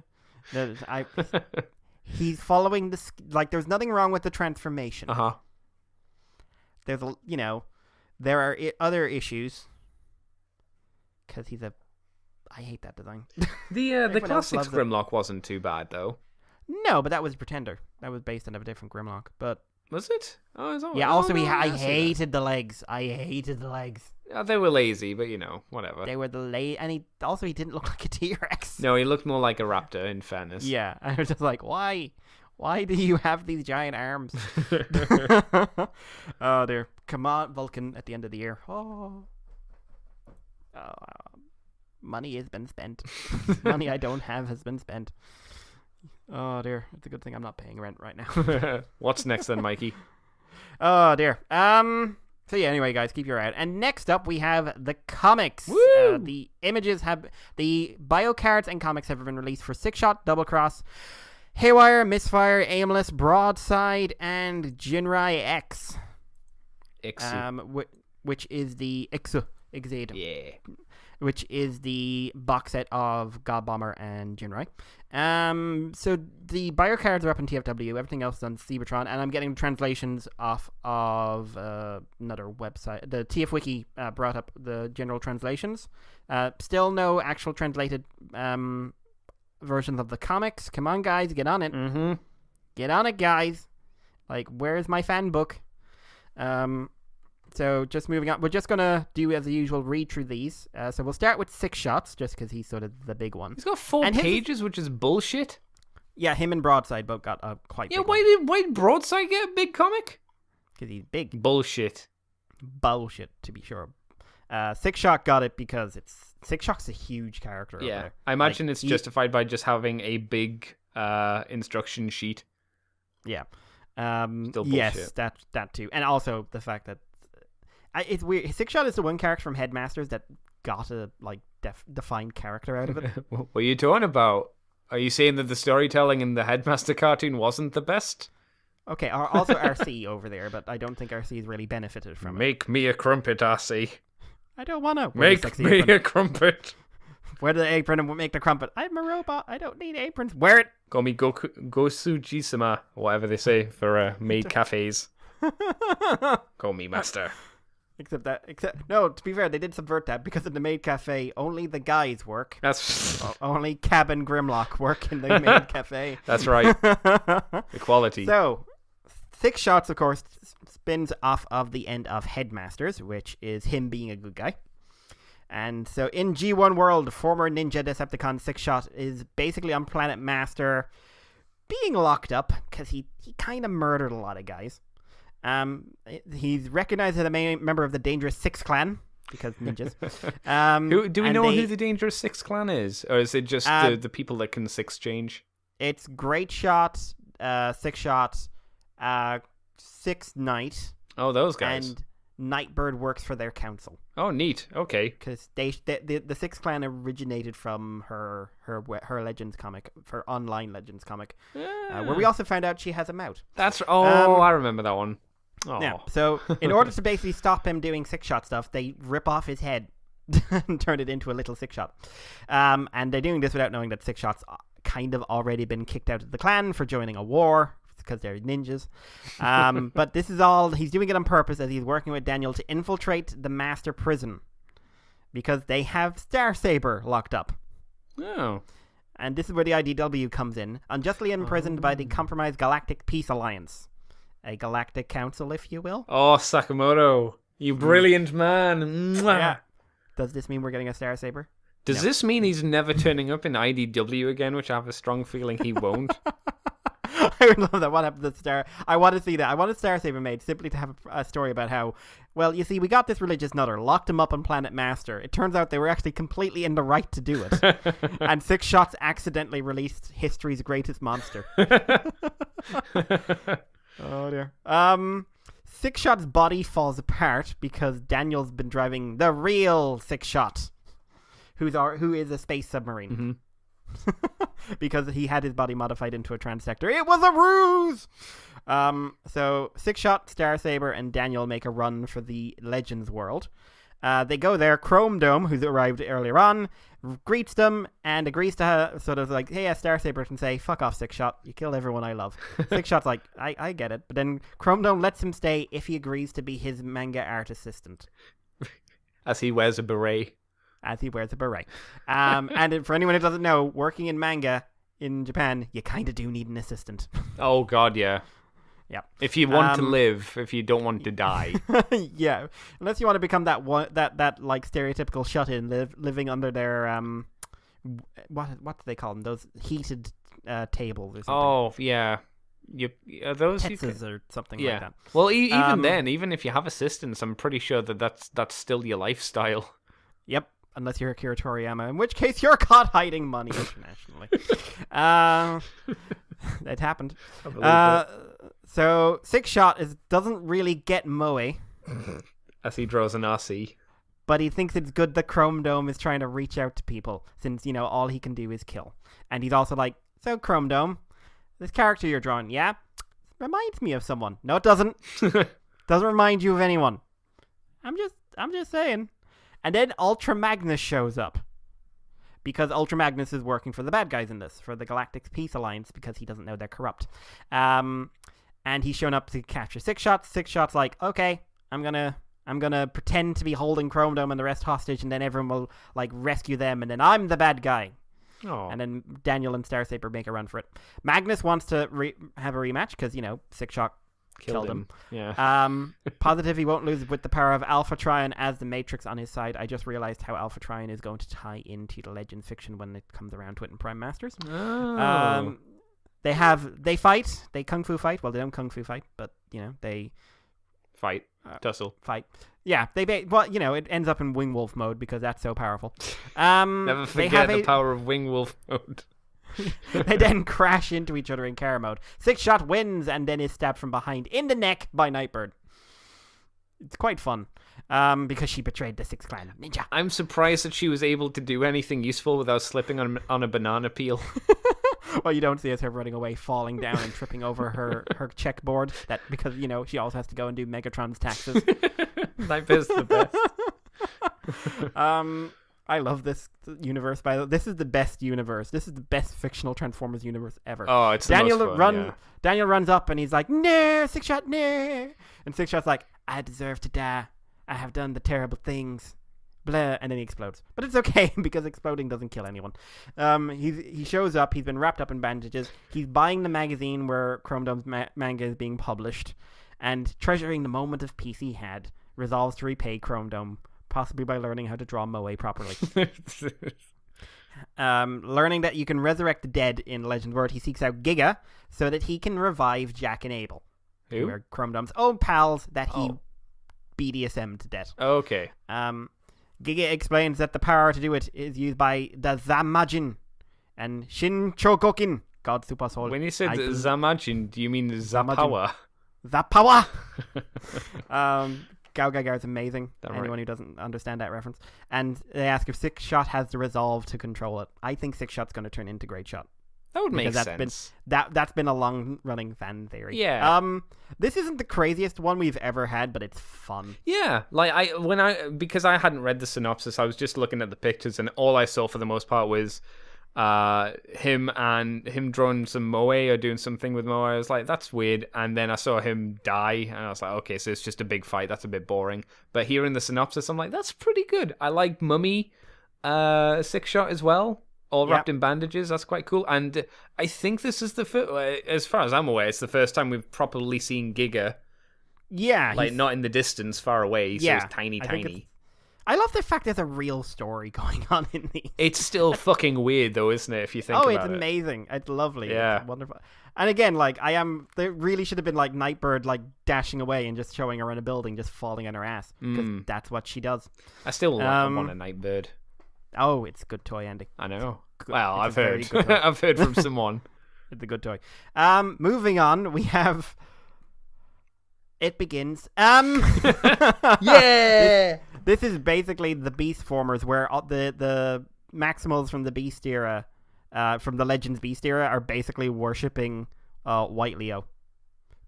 He's following this, like, there's nothing wrong with the transformation. There's there are other issues because I hate that design. The classics Grimlock wasn't too bad though. No, but that was Pretender. That was based on a different Grimlock. But was it? Oh, is that yeah. Also, I hated the legs. I hated the legs. They were lazy, but whatever. They were and he didn't look like a T-Rex. No, he looked more like a raptor. In fairness. Yeah, I was just like, why? Why do you have these giant arms? Oh dear! Come on, Vulcan! At the end of the year, money has been spent. Money I don't have has been spent. Oh dear! It's a good thing I'm not paying rent right now. What's next then, Mikey? Oh dear. So yeah, anyway, guys, keep your eye out. And next up, we have the comics. The images the bio cards and comics have been released for Six Shot, Doublecross, Haywire, Misfire, Aimless, Broadside, and Ginrai X. Which is the Exade. Yeah. Which is the box set of God Bomber and Ginrai. So the bio cards are up in TFW, everything else is on Cybertron, and I'm getting translations off of another website. The TF Wiki brought up the general translations. Still no actual translated versions of the comics. Come on, guys, get on it. Mm-hmm. Get on it, guys. Like, where's my fan book? So just moving on, we're just gonna do as usual read through these. So we'll start with Six Shots, just because he's sort of the big one. He's got 4 pages, which is bullshit. Yeah, him and Broadside both got a quite. Yeah, big why did Broadside get a big comic? Because he's big. Bullshit, to be sure. Six Shot got it because Six Shot's a huge character. Yeah, over there. I imagine it's justified by just having a big instruction sheet. Yeah. Still bullshit. Yes, that too, and also the fact that. It's weird. Six Shot is the one character from Headmasters that got a defined character out of it. What are you talking about? Are you saying that the storytelling in the Headmaster cartoon wasn't the best? Okay, also RC over there, but I don't think RC has really benefited from it. Make me a crumpet, RC. I don't want to. Make me a crumpet. Wear the apron and make the crumpet. I'm a robot. I don't need aprons. Wear it. Call me Gosu-jisama, whatever they say for maid cafes. Call me master. Except no, to be fair, they did subvert that because in the maid cafe, only the guys work. That's only Cabin Grimlock work in the maid cafe. That's right. Equality. So, Six Shots, of course, spins off of the end of Headmasters, which is him being a good guy. And so in G1 World, former Ninja Decepticon Six Shot is basically on Planet Master being locked up because he kind of murdered a lot of guys. He's recognized as a member of the Dangerous Six Clan because ninjas. Do we know who the Dangerous Six Clan is, or is it just the people that can six change? It's Great Shot, Six Shot, Six Knight. Oh, those guys. And Nightbird works for their council. Oh, neat. Okay. Because the Six Clan originated from her Legends comic, her online Legends comic, where we also found out she has a mouth. I remember that one. Yeah. So in order to basically stop him doing six-shot stuff, they rip off his head and turn it into a little six-shot. And they're doing this without knowing that six-shot's kind of already been kicked out of the clan for joining a war because they're ninjas. But this is all, he's doing it on purpose as he's working with Daniel to infiltrate the master prison because they have Starsaber locked up. Oh. And this is where the IDW comes in, unjustly imprisoned by the compromised Galactic Peace Alliance. A galactic council, if you will. Oh, Sakamoto, you brilliant man. Mwah. Yeah. Does this mean we're getting a Starsaber? Does this mean he's never turning up in IDW again, which I have a strong feeling he won't? I would love that. What happened to Star? I want to see that. I want a Starsaber made simply to have a story about how, well, you see, we got this religious nutter, locked him up on Planet Master. It turns out they were actually completely in the right to do it. And Six Shots accidentally released history's greatest monster. Oh, dear. Six Shot's body falls apart because Daniel's been driving the real Six Shot, who is a space submarine. Mm-hmm. Because he had his body modified into a transector. It was a ruse! So Six Shot, Starsaber, and Daniel make a run for the Legends world. They go there. Chrome Dome, who's arrived earlier on, greets them and agrees to sort of like, hey, Starsaber can say, fuck off, Six Shot. You killed everyone I love. Six Shot's like, I get it. But then Chrome Dome lets him stay if he agrees to be his manga art assistant. As he wears a beret. As he wears a beret. And for anyone who doesn't know, working in manga in Japan, you kind of do need an assistant. Oh, God, yeah. Yeah. If you want to live, if you don't want to die. Yeah. Unless you want to become that like stereotypical shut-in living under their what do they call them? Those heated tables or something. Oh, yeah. Are those Tetsus or something like that. Well, even then, even if you have assistants, I'm pretty sure that's still your lifestyle. Yep. Unless you're Akira Toriyama, in which case you're caught hiding money internationally. That happened. So Six Shot doesn't really get Moe. As he draws an RC. But he thinks it's good that Chrome Dome is trying to reach out to people, since, all he can do is kill. And he's also like, so Chrome Dome, this character you're drawing, yeah? Reminds me of someone. No, it doesn't. Doesn't remind you of anyone. I'm just saying. And then Ultra Magnus shows up. Because Ultra Magnus is working for the bad guys in this, for the Galactic Peace Alliance, because he doesn't know they're corrupt. And he's shown up to capture Six Shot. Six Shot's like, okay, I'm gonna pretend to be holding Chrome Dome and the rest hostage, and then everyone will like rescue them, and then I'm the bad guy. Oh. And then Daniel and Starsaber make a run for it. Magnus wants to have a rematch because Six Shot killed him. Yeah. Positive he won't lose with the power of Alpha Trion as the Matrix on his side. I just realized how Alpha Trion is going to tie into the Legends fiction when it comes around to it in Prime Masters. Oh. They fight. They kung fu fight. Well, they don't kung fu fight, but they fight. Tussle. Fight. Yeah, it ends up in Wing Wolf mode because that's so powerful. Never forget the power of Wing Wolf mode. They then crash into each other in Kara mode. Six Shot wins and then is stabbed from behind in the neck by Nightbird. It's quite fun because she betrayed the Six Clan ninja. I'm surprised that she was able to do anything useful without slipping on a banana peel. Well, you don't see her running away, falling down and tripping over her checkboard. That because she also has to go and do Megatron's taxes. Nightbird's the best. I love this universe. By the way, this is the best universe. This is the best fictional Transformers universe ever. Oh, it's the most fun, yeah. Daniel runs up and he's like, "No, Six Shot, no!" And Six Shot's like, "I deserve to die. I have done the terrible things." Blah, and then he explodes. But it's okay because exploding doesn't kill anyone. He shows up. He's been wrapped up in bandages. He's buying the magazine where Chrome Dome's manga is being published, and treasuring the moment of peace he had, resolves to repay Chrome Dome, possibly by learning how to draw Moe properly. Learning that you can resurrect the dead in Legend World, he seeks out Giga so that he can revive Jack and Abel, who are Chrome Dome's own pals that he BDSM'd to death. Okay. Giga explains that the power to do it is used by the Zamajin and Shin Chogokin, God Super Soul. When you said Zamajin, do you mean Zapower? Zapower! Gao Gaga is amazing. Anyone who doesn't understand that reference. And they ask if Six Shot has the resolve to control it. I think Six Shot's going to turn into Great Shot. That would make sense. That's been a long-running fan theory. Yeah. This isn't the craziest one we've ever had, but it's fun. Yeah, like because I hadn't read the synopsis, I was just looking at the pictures, and all I saw for the most part was him drawing some moe or doing something with moe. I was like, that's weird. And then I saw him die, and I was like, okay, so it's just a big fight. That's a bit boring. But hearing the synopsis, I'm like, that's pretty good. I like Mummy 6-shot as well. All wrapped in bandages. That's quite cool. And I think this is the first, as far as I'm aware, it's the first do we've properly seen Giga. Yeah. Like, not in the distance, far away. So it's tiny. I love the fact there's a real story going on in these. It's still fucking weird, though, isn't it, if you think about it? Oh, it's amazing. It's lovely. Yeah. It's wonderful. And again, like, there really should have been, like, Nightbird, like, dashing away and just showing her in a building, just falling on her ass. Because that's what she does. I still want a Nightbird. Oh, it's a good toy, Andy. I know. Well, I've heard. I've heard from someone. It's a good toy. Moving on, we have... It begins. Yeah! This is basically the Beast Formers, where the Maximals from the Beast era, from the Legends Beast era, are basically worshipping White Leo.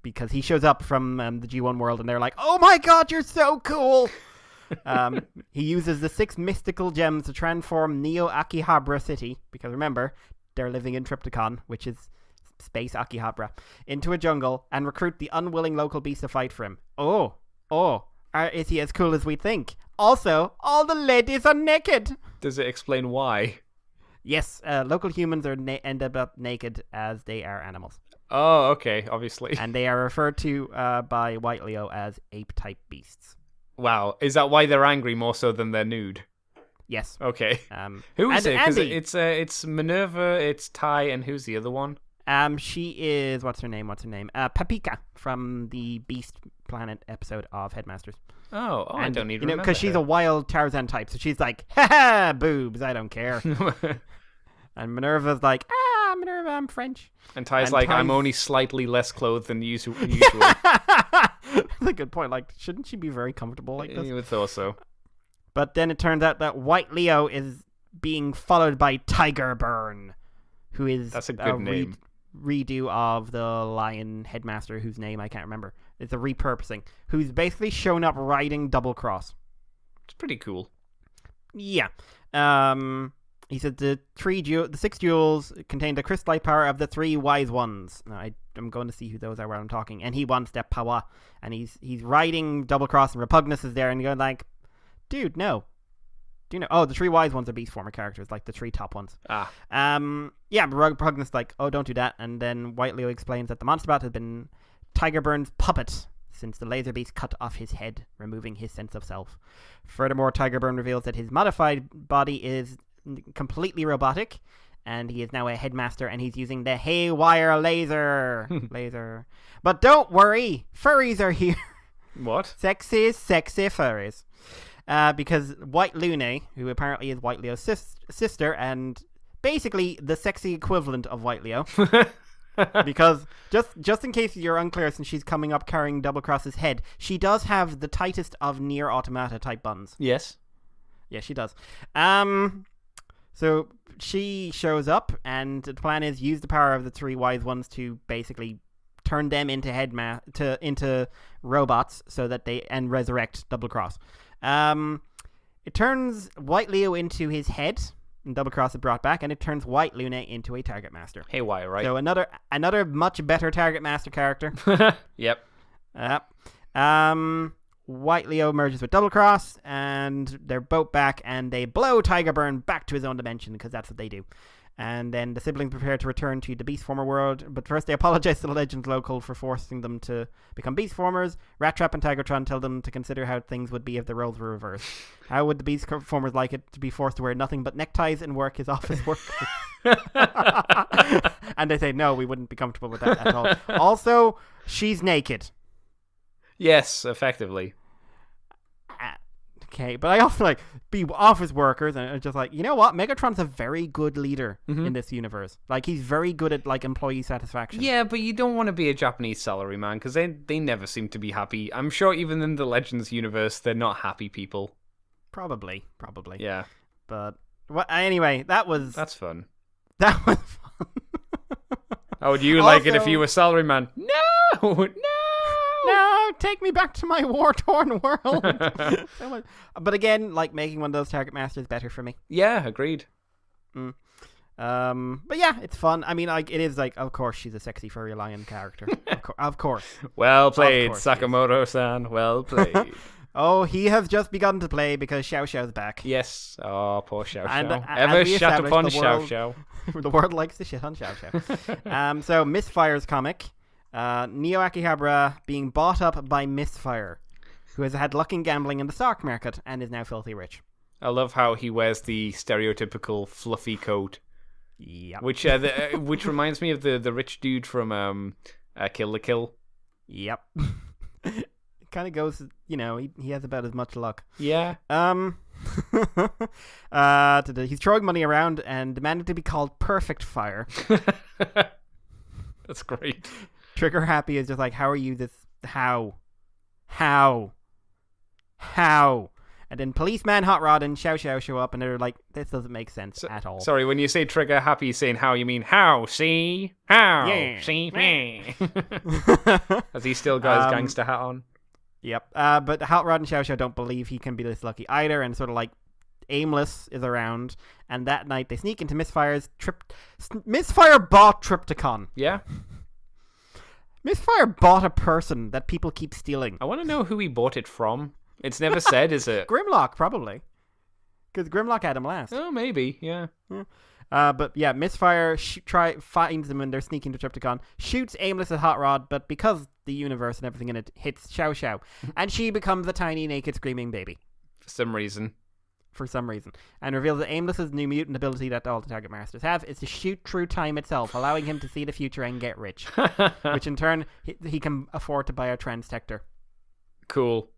Because he shows up from the G1 world, and they're like, oh my god, you're so cool! He uses the 6 mystical gems to transform Neo Akihabara City, because remember, they're living in Triptychon, which is space Akihabara, into a jungle, and recruit the unwilling local beasts to fight for him. Is he as cool as we think? Also, all the ladies are naked! Does it explain why? Yes, local humans end up naked as they are animals. Oh, okay, obviously. And they are referred to by White Leo as ape-type beasts. Wow, is that why they're angry more so than they're nude? Yes. Okay. Who is it? Because it's Minerva, it's Ty, and who's the other one? She is what's her name? Papika from the Beast Planet episode of Headmasters. Oh, I don't need to remember because she's a wild Tarzan type, so she's like, ha boobs, I don't care. And Minerva's like, Minerva, I'm French. And Ty's like, I'm only slightly less clothed than usual. That's a good point. Like, shouldn't she be very comfortable like this? You would thought so. But then it turns out that White Leo is being followed by Tiger Burn, who is that's a good name. Redo of the Lion Headmaster, whose name I can't remember. It's a repurposing, who's basically shown up riding Doublecross. It's pretty cool. Yeah. He said the 6 jewels contain the crystallite power of the 3 wise ones. Now, I'm going to see who those are while I'm talking. And he wants their power. And he's riding Doublecross, and Repugnus is there, and you're like, dude, no. Do you know? Oh, the 3 wise ones are Beast Former characters, like the 3 top ones. Yeah, Repugnus is like, oh, don't do that. And then White Leo explains that the monster bat has been Tiger Burn's puppet since the laser beast cut off his head, removing his sense of self. Furthermore, Tiger Burn reveals that his modified body is completely robotic, and he is now a headmaster, and he's using the haywire laser. But don't worry, furries are here. What? Sexy furries. Because White Lune, who apparently is White Leo's sister, and basically the sexy equivalent of White Leo, because just in case you're unclear, since she's coming up carrying Doublecross's head, she does have the tightest of near automata type buns. Yes. Yeah, she does. So she shows up, and the plan is use the power of the 3 wise ones to basically turn them into into robots, so that and resurrect Doublecross. It turns White Leo into his head, and Doublecross is brought back, and it turns White Lune into a Target Master. Hey, why, right? So another much better Target Master character. Yep. White Leo merges with Doublecross, and they're both back, and they blow Tiger Burn back to his own dimension, because that's what they do. And then the siblings prepare to return to the Beast Former world, but first they apologize to the Legends local for forcing them to become Beast Formers. Rat Trap and Tigertron tell them to consider how things would be if the roles were reversed. How would the Beast Formers like it to be forced to wear nothing but neckties and work as office workers? And they say, no, we wouldn't be comfortable with that at all. Also, she's naked. Yes, effectively. Okay, but I often be office workers, and it's just like, you know what? Megatron's a very good leader in this universe. Like, he's very good at employee satisfaction. Yeah, but you don't want to be a Japanese salaryman, because they never seem to be happy. I'm sure even in the Legends universe, they're not happy people. Probably. Yeah. But anyway, that's fun. That was fun. How would you like it if you were salaryman? No! No, take me back to my war-torn world. But again, like, making one of those target masters better for me. Yeah, agreed. But yeah, it's fun. I mean, like, it is like, of course, she's a sexy furry lion character. Of course. Well played, Sakamoto-san. Well played. Oh, he has just begun to play because Xiao Xiao's back. Yes. Oh, poor Xiao Xiao. And Ever shut upon Xiao Xiao. The world likes to shit on Xiao Xiao. So, Misfire's comic. Neo Akihabara being bought up by Misfire, who has had luck in gambling in the stock market and is now filthy rich. I love how he wears the stereotypical fluffy coat. Yep. Which reminds me of the rich dude from Kill la Kill. Yep. It kind of goes, he has about as much luck. Yeah. He's throwing money around and demanded to be called Perfect Fire. That's great. Trigger Happy is just like, how are you this? How? And then Policeman, Hot Rod, and Xiao Xiao show up, and they're like, this doesn't make sense at all. Sorry, when you say Trigger Happy saying how, you mean how? See? How? Yeah. See me? Has he still got his gangster hat on? Yep. But Hot Rod and Xiao Xiao don't believe he can be this lucky either, and sort of like Aimless is around, and that night they sneak into Misfire's Misfire bought Triptychon. Yeah. Misfire bought a person that people keep stealing. I want to know who he bought it from. It's never said, is it? Grimlock, probably. Because Grimlock had him last. Oh, maybe, yeah. But yeah, Misfire finds them when they're sneaking to Triptychon, shoots Aimless at Hot Rod, but because the universe and everything in it hits Xiao Xiao, and she becomes a tiny, naked, screaming baby. For some reason. And reveals that Aimless's new mutant ability that all the target masters have is to shoot through time itself, allowing him to see the future and get rich. Which in turn, he can afford to buy a transtector. Cool.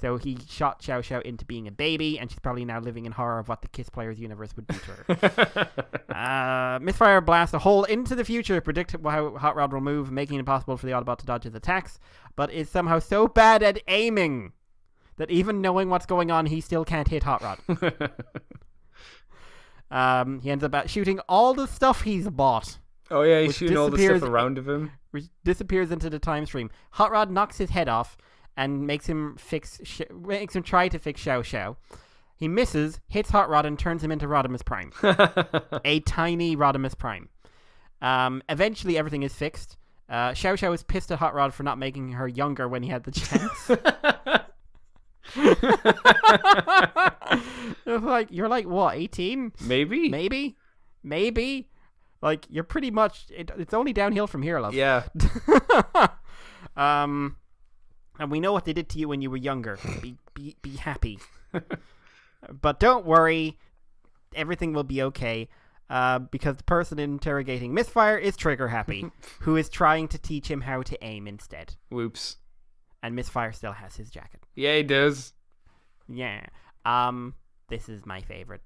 So he shot Xiao Xiao into being a baby, and she's probably now living in horror of what the Kiss Players universe would do to her. Misfire blasts a hole into the future to predict how Hot Rod will move, making it impossible for the Autobot to dodge his attacks, but is somehow so bad at aiming that even knowing what's going on, he still can't hit Hot Rod. He ends up shooting all the stuff he's bought. Oh yeah, he's shooting all the stuff around of him. Which disappears into the time stream. Hot Rod knocks his head off and makes him try to fix Xiao Xiao. He misses, hits Hot Rod, and turns him into Rodimus Prime. A tiny Rodimus Prime. Eventually, everything is fixed. Xiao Xiao is pissed at Hot Rod for not making her younger when he had the chance. You're like, what, 18? Maybe. Like, you're pretty much, it's only downhill from here, love. Yeah. And we know what they did to you when you were younger. Be happy. But don't worry, everything will be okay. Because the person interrogating Misfire is Trigger Happy, who is trying to teach him how to aim instead. Whoops. And Misfire still has his jacket. Yeah, he does. Yeah. This is my favorite.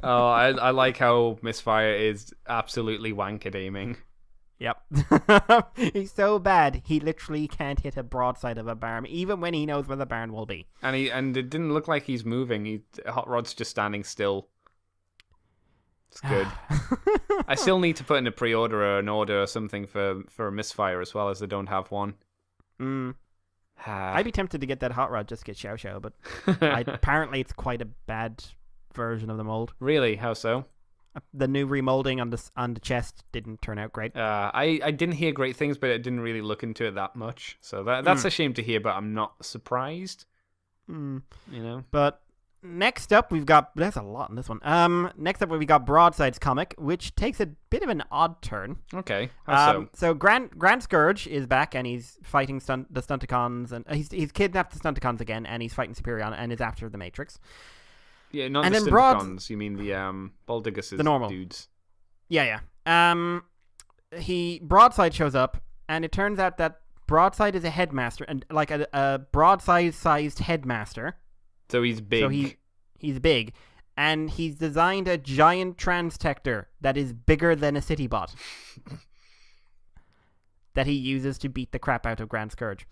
Oh, I like how Misfire is absolutely wank at aiming. Yep. He's so bad, he literally can't hit a broadside of a barn, even when he knows where the barn will be. And it didn't look like he's moving. Hot Rod's just standing still. It's good. I still need to put in a pre-order or an order or something for Misfire as well, as they don't have one. I'd be tempted to get that Hot Rod just to get Xiao Xiao, but apparently it's quite a bad version of the mold. Really? How so? The new remolding on the chest didn't turn out great. I didn't hear great things, but I didn't really look into it that much. So that's a shame to hear, but I'm not surprised. You know. But next up, there's a lot in this one. Next up, we've got Broadside's comic, which takes a bit of an odd turn. Okay. How so? So Grand Scourge is back, and he's fighting the Stunticons, and he's kidnapped the Stunticons again, and he's fighting Superion, and is after the Matrix. Yeah, not and the Stunticons. You mean the Baldigus the normal dudes? Yeah. Broadside shows up, and it turns out that Broadside is a headmaster, and like a Broadside-sized headmaster. So he's big. So he's big, and he's designed a giant transtector that is bigger than a Citybot. that he uses to beat the crap out of Grand Scourge.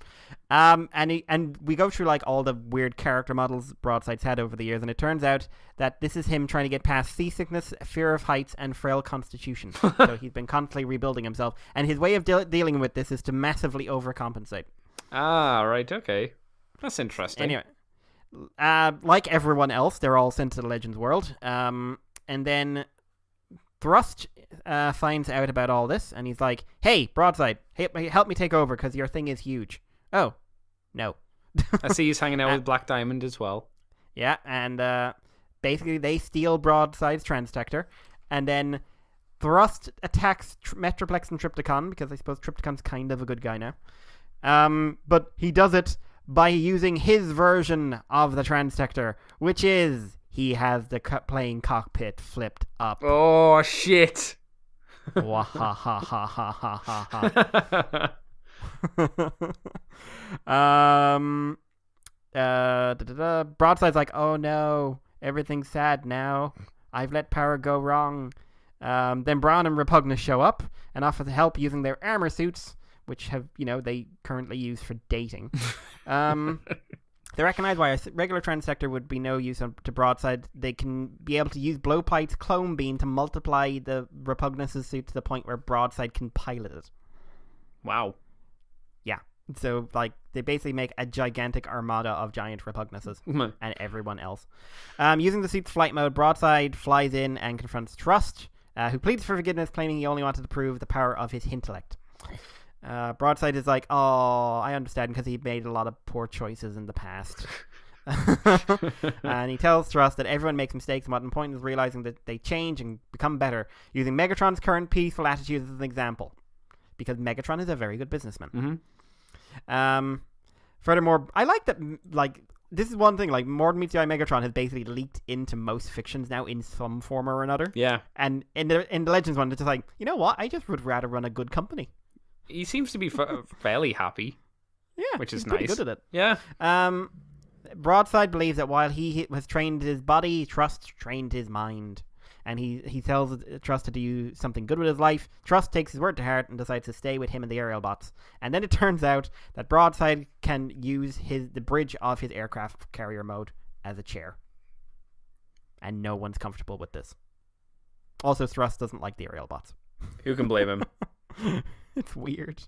And we go through like all the weird character models Broadside's had over the years, and it turns out that this is him trying to get past seasickness, fear of heights, and frail constitution. So he's been constantly rebuilding himself, and his way of dealing with this is to massively overcompensate. Ah, right, okay. That's interesting. Anyway, like everyone else, they're all sent to the Legends world. And then Thrust finds out about all this, and he's like, "Hey, Broadside, help me take over, because your thing is huge." Oh, no. I see he's hanging out with Black Diamond as well. Yeah, and basically they steal Broadside's Transtector, and then Thrust attacks Metroplex and Triptychon, because I suppose Triptychon's kind of a good guy now. But he does it by using his version of the Transtector, which is he has the playing cockpit flipped up. Oh, shit. Wahahahahahaha. Broadside's like, "Oh no, everything's sad now. I've let power go wrong." Then Braun and Repugnus show up and offer help using their armor suits, which have, they currently use for dating. They recognize why a regular Transtector would be no use to Broadside. They can be able to use Blowpite's clone beam to multiply the Repugnus' suit to the point where Broadside can pilot it. Wow. Yeah. So, they basically make a gigantic armada of giant Repugnuses and everyone else. Using the suit's flight mode, Broadside flies in and confronts Thrust, who pleads for forgiveness, claiming he only wanted to prove the power of his intellect. Broadside is like, "Oh, I understand, because he made a lot of poor choices in the past." And he tells Thrust that everyone makes mistakes, and what the point is realizing that they change and become better, using Megatron's current peaceful attitude as an example, because Megatron is a very good businessman. Mm-hmm. Furthermore, I like that, this is one thing, More Than Meets the Eye Megatron has basically leaked into most fictions now in some form or another. Yeah. And in the Legends one, it's just like, you know what? I just would rather run a good company. He seems to be fairly happy. Yeah, which is he's pretty nice. good at it. Yeah. Broadside believes that while he has trained his body, Trust trained his mind. And he tells Trust to do something good with his life. Trust takes his word to heart and decides to stay with him and the aerial bots. And then it turns out that Broadside can use the bridge of his aircraft carrier mode as a chair. And no one's comfortable with this. Also, Thrust doesn't like the aerial bots. Who can blame him? It's weird.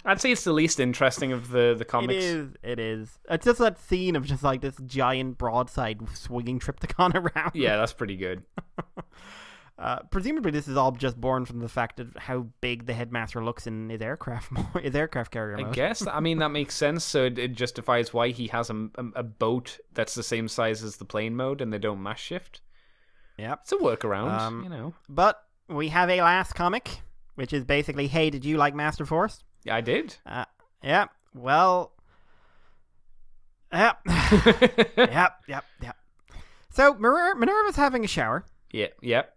I'd say it's the least interesting of the comics. It is. It's just that scene of just this giant Broadside swinging Triptychon around. Yeah, that's pretty good. Presumably this is all just born from the fact of how big the Headmaster looks in his aircraft carrier mode. I guess. That makes sense. So it justifies why he has a boat that's the same size as the plane mode and they don't mass shift. Yep. It's a workaround, But we have a last comic, which is basically, hey, did you like Master Force? I did. Yeah. Well. Yep. Yep. So Minerva's having a shower. Yeah. Yep.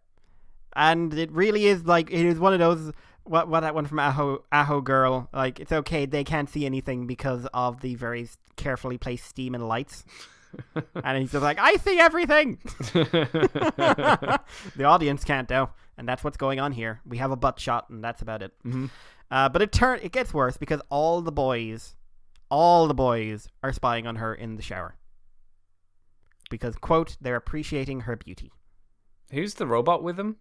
And it really is it is one of those. What that one from Aho Girl? It's okay, they can't see anything because of the very carefully placed steam and lights. And he's just like, I see everything. The audience can't though, and that's what's going on here. We have a butt shot, and that's about it. Mm-hmm. But it gets worse because all the boys are spying on her in the shower because, quote, they're appreciating her beauty. Who's the robot with him?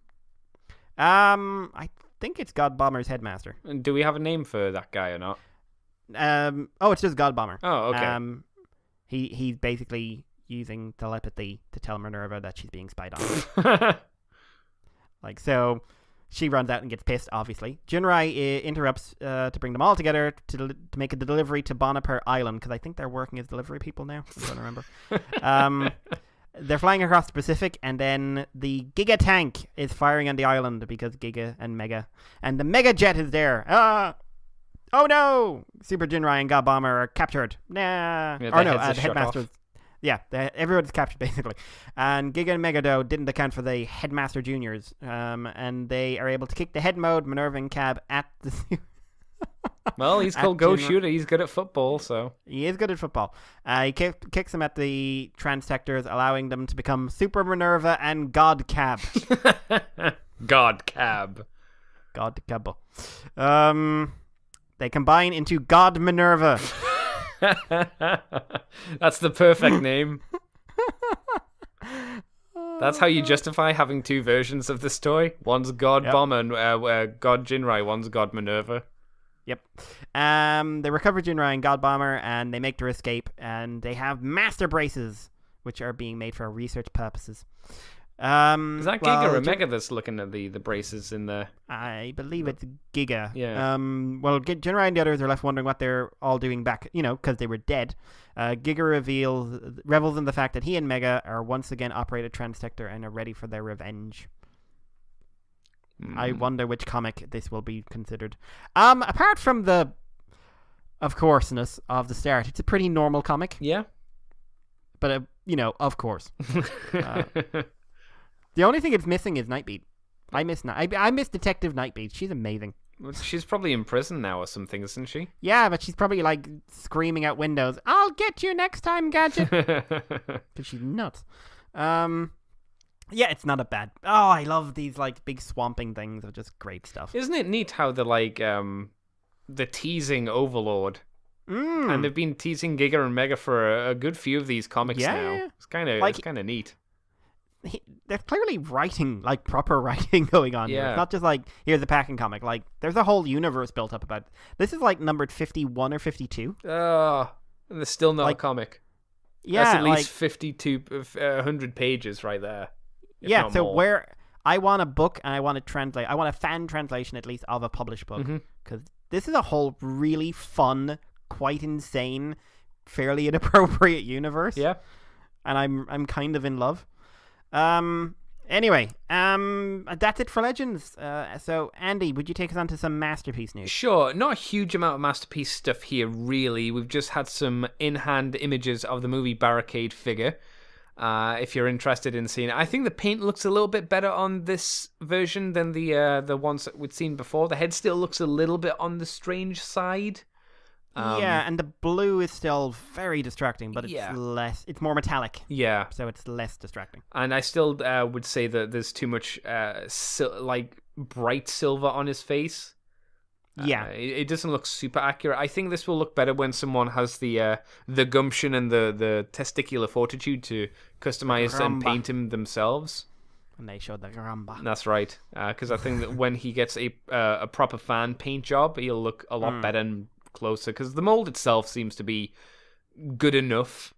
I think it's God Bomber's Headmaster. And do we have a name for that guy or not? It's just God Bomber. Oh, okay. He's basically using telepathy to tell Minerva that she's being spied on. So she runs out and gets pissed, obviously. Ginrai interrupts to bring them all together to make a delivery to Bonaparte Island, because I think they're working as delivery people now. I don't remember. They're flying across the Pacific, and then the Giga tank is firing on the island because Giga and Mega. And the Mega Jet is there. Oh no! Super Ginrai and God Bomber are captured. Nah. Yeah, the Headmaster's. Yeah, everyone's captured basically. And Giga and Megado didn't account for the Headmaster Juniors. And they are able to kick the head mode, Minerva and Cab at the. Well, he's called Go Shooter. He's good at football, so. He is good at football. He kicks them at the Transtectors, allowing them to become Super Minerva and God Cab. God Cab. God Cab. They combine into God Minerva. That's the perfect name. That's how you justify having two versions of this toy. One's God Bomber and God Ginrai. One's God Minerva. Yep. They recover Ginrai and God Bomber, and they make their escape, and they have master braces, which are being made for research purposes. Is that Giga or Mega that's looking at the braces in there? I believe it's Giga. Yeah. Ginrai and the others are left wondering what they're all doing back, because they were dead. Giga revels in the fact that he and Mega are once again operated Transector and are ready for their revenge. I wonder which comic this will be considered. Apart from the, of courseness of the start, it's a pretty normal comic. Yeah. But, of course. The only thing it's missing is Nightbeat. I miss Detective Nightbeat. She's amazing. She's probably in prison now or something, isn't she? Yeah, but she's probably like screaming out windows, "I'll get you next time, Gadget!" Because she's nuts. Yeah, it's not a bad. Oh, I love these like big swamping things. They're just great stuff. Isn't it neat how they're teasing Overlord? And they've been teasing Giga and Mega for a good few of these comics now. Yeah. It's kind of neat. They're clearly writing, like proper writing going on here. It's not just like, here's a packing comic. Like, there's a whole universe built up about it. This is like numbered 51 or 52. And there's still not a comic. Yeah, that's at least 52, 100 pages right there. Yeah, so more. Where I want a book and I want to translate, I want a fan translation at least of a published book. Because this is a whole really fun, quite insane, fairly inappropriate universe. Yeah. And I'm kind of in love. Anyway, that's it for Legends. So, Andy, would you take us on to some Masterpiece news? Sure. Not a huge amount of Masterpiece stuff here, really. We've just had some in-hand images of the movie Barricade figure. If you're interested in seeing it. I think the paint looks a little bit better on this version than the ones that we'd seen before. The head still looks a little bit on the strange side. And the blue is still very distracting, but it's more metallic. Yeah. So it's less distracting. And I still would say that there's too much bright silver on his face. Yeah. It doesn't look super accurate. I think this will look better when someone has the gumption and the testicular fortitude to customize and paint him themselves. And they showed the Garamba. That's right. Because I think that when he gets a proper fan paint job, he'll look a lot better and closer, because the mold itself seems to be good enough.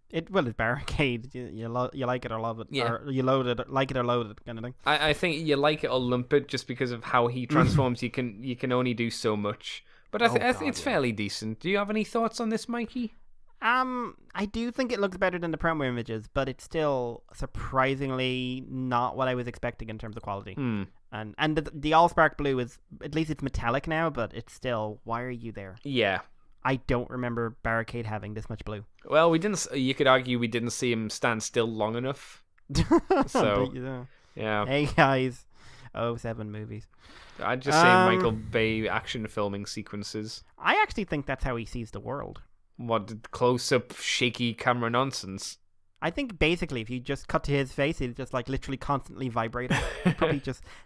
It's Barricade. You like it or love it, or you like it or load it, kind of thing. I think you like it or lump it, just because of how he transforms. You can only do so much, but it's fairly decent. Do you have any thoughts on this, Mikey? I do think it looks better than the promo images, but it's still surprisingly not what I was expecting in terms of quality. And the Allspark blue is, at least it's metallic now, but it's still, why are you there? Yeah. I don't remember Barricade having this much blue. Well, you could argue we didn't see him stand still long enough. So, yeah. Hey guys, 07 movies. I'd just say Michael Bay action filming sequences. I actually think that's how he sees the world. What, close-up, shaky camera nonsense? I think basically if you just cut to his face, he's just like literally constantly vibrating.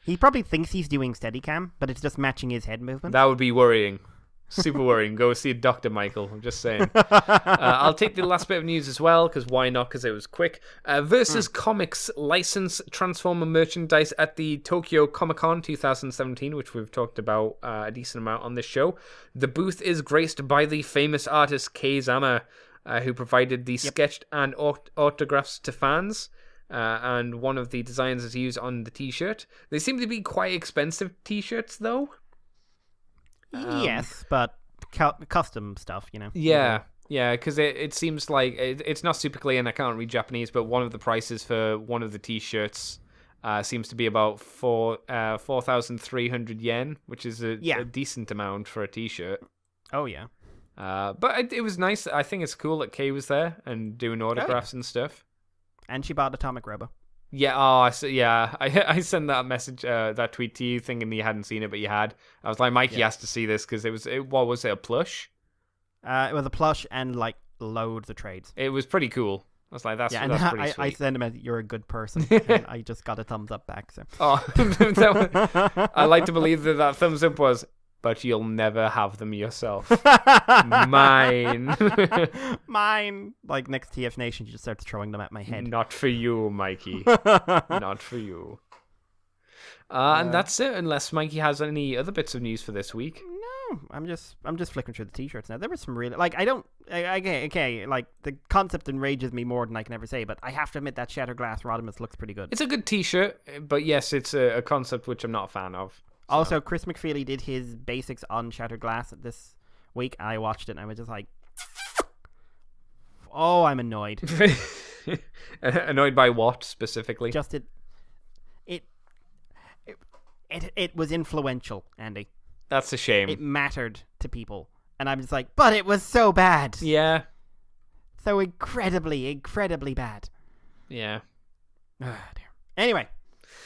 He probably thinks he's doing Steadicam, but it's just matching his head movement. That would be worrying. Super worrying. Go see a doctor, Michael. I'm just saying. I'll take the last bit of news as well, because why not? Because it was quick. Versus Comics license Transformer merchandise at the Tokyo Comic Con 2017, which we've talked about a decent amount on this show. The booth is graced by the famous artist Kei Zama, who provided the sketched and autographs to fans. And one of the designs is used on the t-shirt. They seem to be quite expensive t-shirts, though. Yes, but custom stuff, Yeah, because it seems like it's not super clear, and I can't read Japanese, but one of the prices for one of the t-shirts seems to be about 4,300 yen, which is a decent amount for a t-shirt. Oh, yeah. But it was nice. I think it's cool that Kay was there and doing autographs and stuff. And she bought Atomic Robo. Yeah, I sent that message, that tweet to you, thinking you hadn't seen it, but you had. I was like, Mikey has to see this, because what was it, a plush? It was a plush and like loads of trades. It was pretty cool. I was like, that's pretty sweet. I sent him a, you're a good person, and I just got a thumbs up back. So. Oh, I like to believe that thumbs up was, but you'll never have them yourself. Mine. Mine. Like, next TF Nation, she just starts throwing them at my head. Not for you, Mikey. Not for you. And that's it, unless Mikey has any other bits of news for this week. No, I'm just flicking through the t-shirts now. There was some really, like, okay, like, the concept enrages me more than I can ever say, but I have to admit that Shatterglass Rodimus looks pretty good. It's a good t-shirt, but yes, it's a concept which I'm not a fan of. So. Also, Chris McFeely did his basics on Shattered Glass this week. I watched it and I was just like, oh, I'm annoyed. Annoyed by what specifically? Just it was influential, Andy. That's a shame. It mattered to people, and I'm just like, but it was so bad. Yeah. So incredibly, incredibly bad. Yeah. Oh, dear. Anyway,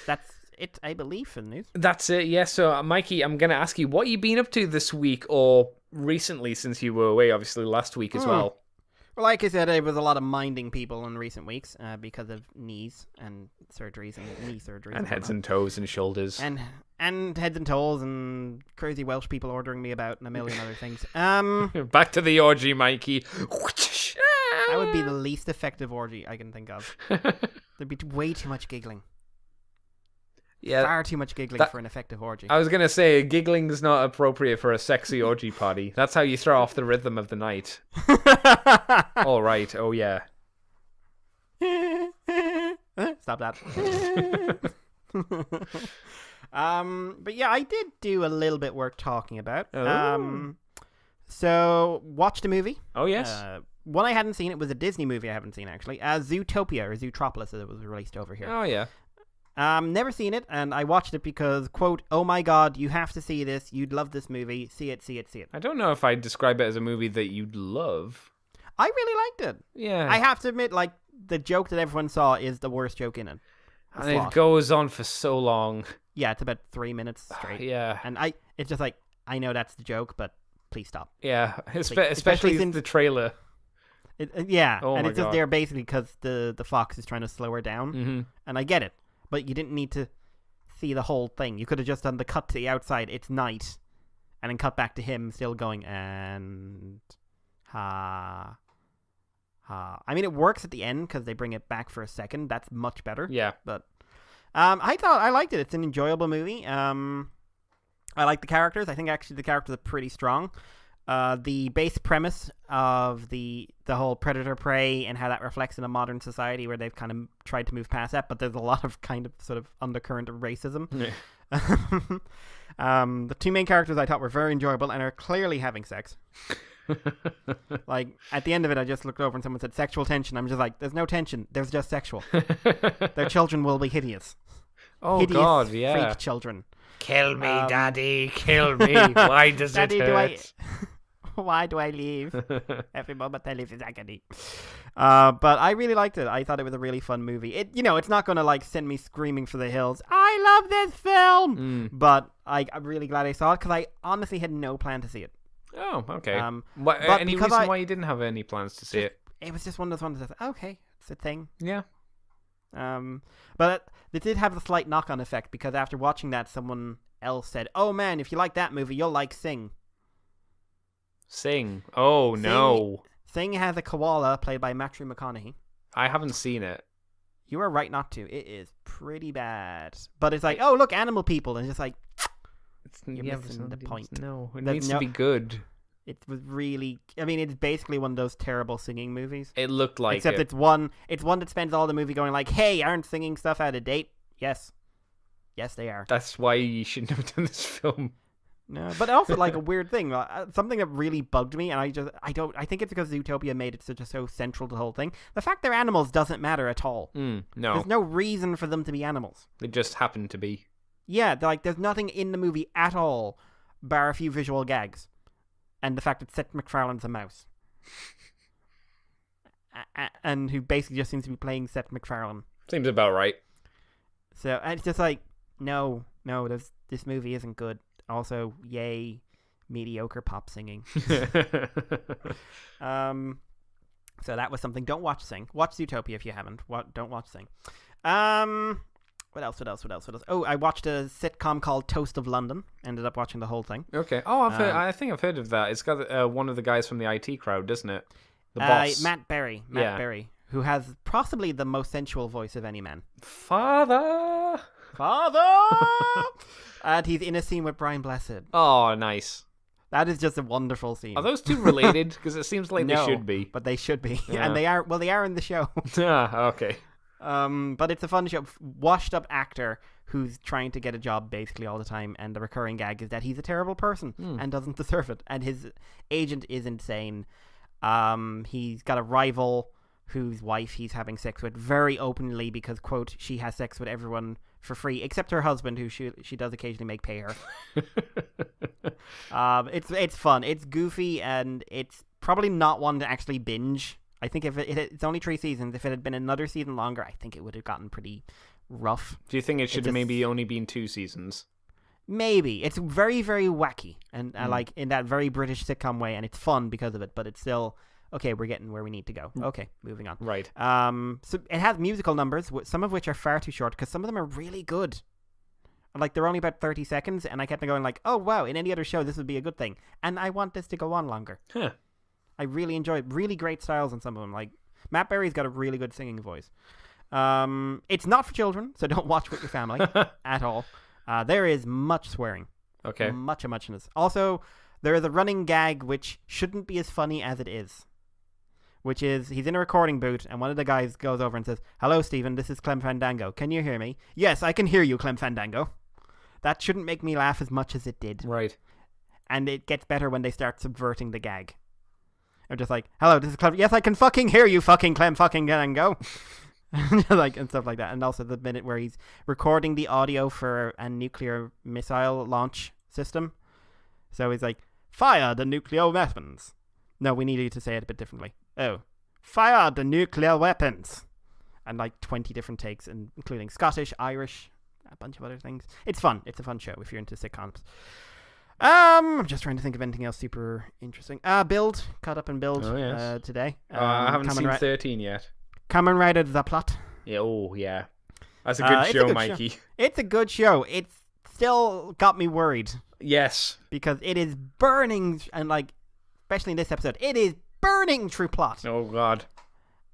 that's it, I believe, for the news. That's it, yeah. So, Mikey, I'm going to ask you, what you been up to this week or recently since you were away, obviously, last week as well? Well, like I said, there was a lot of minding people in recent weeks because of knees and surgeries and knee surgeries. And heads and toes and shoulders. And heads and toes and crazy Welsh people ordering me about and a million other things. Back to the orgy, Mikey. That would be the least effective orgy I can think of. There'd be way too much giggling. Yeah, far too much giggling for an effective orgy. I was going to say, giggling is not appropriate for a sexy orgy party. That's how you throw off the rhythm of the night. All right, oh yeah. Stop that. But yeah, I did do a little bit worth talking about. So, watched a movie. Oh, yes. One I hadn't seen. It was a Disney movie I haven't seen, actually. Zootopia, or Zootropolis, as it was released over here. Oh, yeah. Never seen it, and I watched it because, quote, oh my god, you have to see this. You'd love this movie. See it, see it, see it. I don't know if I'd describe it as a movie that you'd love. I really liked it. Yeah. I have to admit, like, the joke that everyone saw is the worst joke in it. And it goes on for so long. Yeah, it's about 3 minutes straight. Yeah. And it's just like, I know that's the joke, but please stop. Yeah, especially in the trailer. Yeah, oh and my it's just God. there basically because the fox is trying to slow her down. Mm-hmm. And I get it, but you didn't need to see the whole thing. You could have just done the cut to the outside, it's night, and then cut back to him still going, and ha. I mean, it works at the end because they bring it back for a second. That's much better. Yeah. But I liked it. It's an enjoyable movie. I like the characters. I think actually the characters are pretty strong. The base premise of the whole predator prey and how that reflects in a modern society where they've kind of tried to move past that, but there's a lot of kind of sort of undercurrent of racism. Yeah. The two main characters I thought were very enjoyable and are clearly having sex. Like, at the end of it, I just looked over and someone said sexual tension. I'm just like, there's no tension. There's just sexual. Their children will be hideous. Oh, hideous, God, yeah. freak children. Kill me, Daddy. Kill me. Why does Daddy, it hurt? Why do I leave? Every moment I live is agony. But I really liked it. I thought it was a really fun movie. It's not going to like send me screaming for the hills. I love this film. But I'm really glad I saw it because I honestly had no plan to see it. Oh, okay. Any because reason why you didn't have any plans to see it? It was just one of those ones that, okay, it's a thing. Yeah. But it did have a slight knock-on effect because after watching that, someone else said, "Oh man, if you like that movie, you'll like Sing." Sing. Oh, no. Sing has a koala played by Matthew McConaughey. I haven't seen it. You are right not to. It is pretty bad. But it's like, oh, look, animal people. And it's just like, you're missing the point. No, it needs to be good. It was really... I mean, it's basically one of those terrible singing movies. It looked like Except it's one that spends all the movie going like, hey, aren't singing stuff out of date? Yes. Yes, they are. That's why you shouldn't have done this film. No, but also like a weird thing, something that really bugged me, and I think it's because Zootopia made it so central to the whole thing. The fact they're animals doesn't matter at all. No. There's no reason for them to be animals. They just happen to be. Yeah, there's nothing in the movie at all, bar a few visual gags. And the fact that Seth MacFarlane's a mouse. And who basically just seems to be playing Seth MacFarlane. Seems about right. So, and it's just like, no, this movie isn't good. Also, yay, mediocre pop singing. So that was something. Don't watch Sing. Watch Zootopia if you haven't. Don't watch Sing. What else? Oh, I watched a sitcom called Toast of London. Ended up watching the whole thing. Okay. Oh, I think I've heard of that. It's got one of the guys from the IT crowd, doesn't it? The boss. Matt Berry. Berry, who has possibly the most sensual voice of any man. Father! And he's in a scene with Brian Blessed. Oh, nice. That is just a wonderful scene. Are those two related? Because it seems like they should be. But they should be. Yeah. And they are. Well, they are in the show. Okay. But it's a fun show. Washed up actor who's trying to get a job basically all the time, and the recurring gag is that he's a terrible person and doesn't deserve it. And his agent is insane. He's got a rival whose wife he's having sex with very openly because, quote, she has sex with everyone for free except her husband, who she does occasionally make pay her. It's fun. It's goofy, and it's probably not one to actually binge. I think if it's only 3 seasons. If it had been another season longer, I think it would have gotten pretty rough. Do you think it should have maybe only been 2 seasons? Maybe. It's very, very wacky, and like in that very British sitcom way, and it's fun because of it, but it's still, okay, we're getting where we need to go. Okay, moving on. Right. So it has musical numbers, some of which are far too short, because some of them are really good. Like, they're only about 30 seconds, and I kept going like, oh, wow, in any other show, this would be a good thing. And I want this to go on longer. Huh. I really enjoy it. Really great styles in some of them. Like, Matt Berry's got a really good singing voice. It's not for children, so don't watch with your family at all. There is much swearing. Okay. Muchness. Also, there is a running gag which shouldn't be as funny as it is. Which is, he's in a recording booth, and one of the guys goes over and says, "Hello, Stephen, this is Clem Fandango. Can you hear me?" "Yes, I can hear you, Clem Fandango." That shouldn't make me laugh as much as it did. Right. And it gets better when they start subverting the gag. I'm just like, "Hello, this is Clem." "Yes, I can fucking hear you, fucking Clem fucking Fandango." Like, and stuff like that. And also the minute where he's recording the audio for a nuclear missile launch system. So he's like, "Fire the nuclear weapons." No, we need you to say it a bit differently. "Oh, fire the nuclear weapons." And like 20 different takes, including Scottish, Irish, a bunch of other things. It's fun. It's a fun show if you're into sitcoms. I'm just trying to think of anything else super interesting. Build. Caught up in Build today. I haven't seen 13 yet. Kamen Rider The Plot. Yeah, yeah. That's a good show, Mikey. It's a good show. It's still got me worried. Yes. Because it is burning, and like, especially in this episode, it is burning through plot. Oh, God.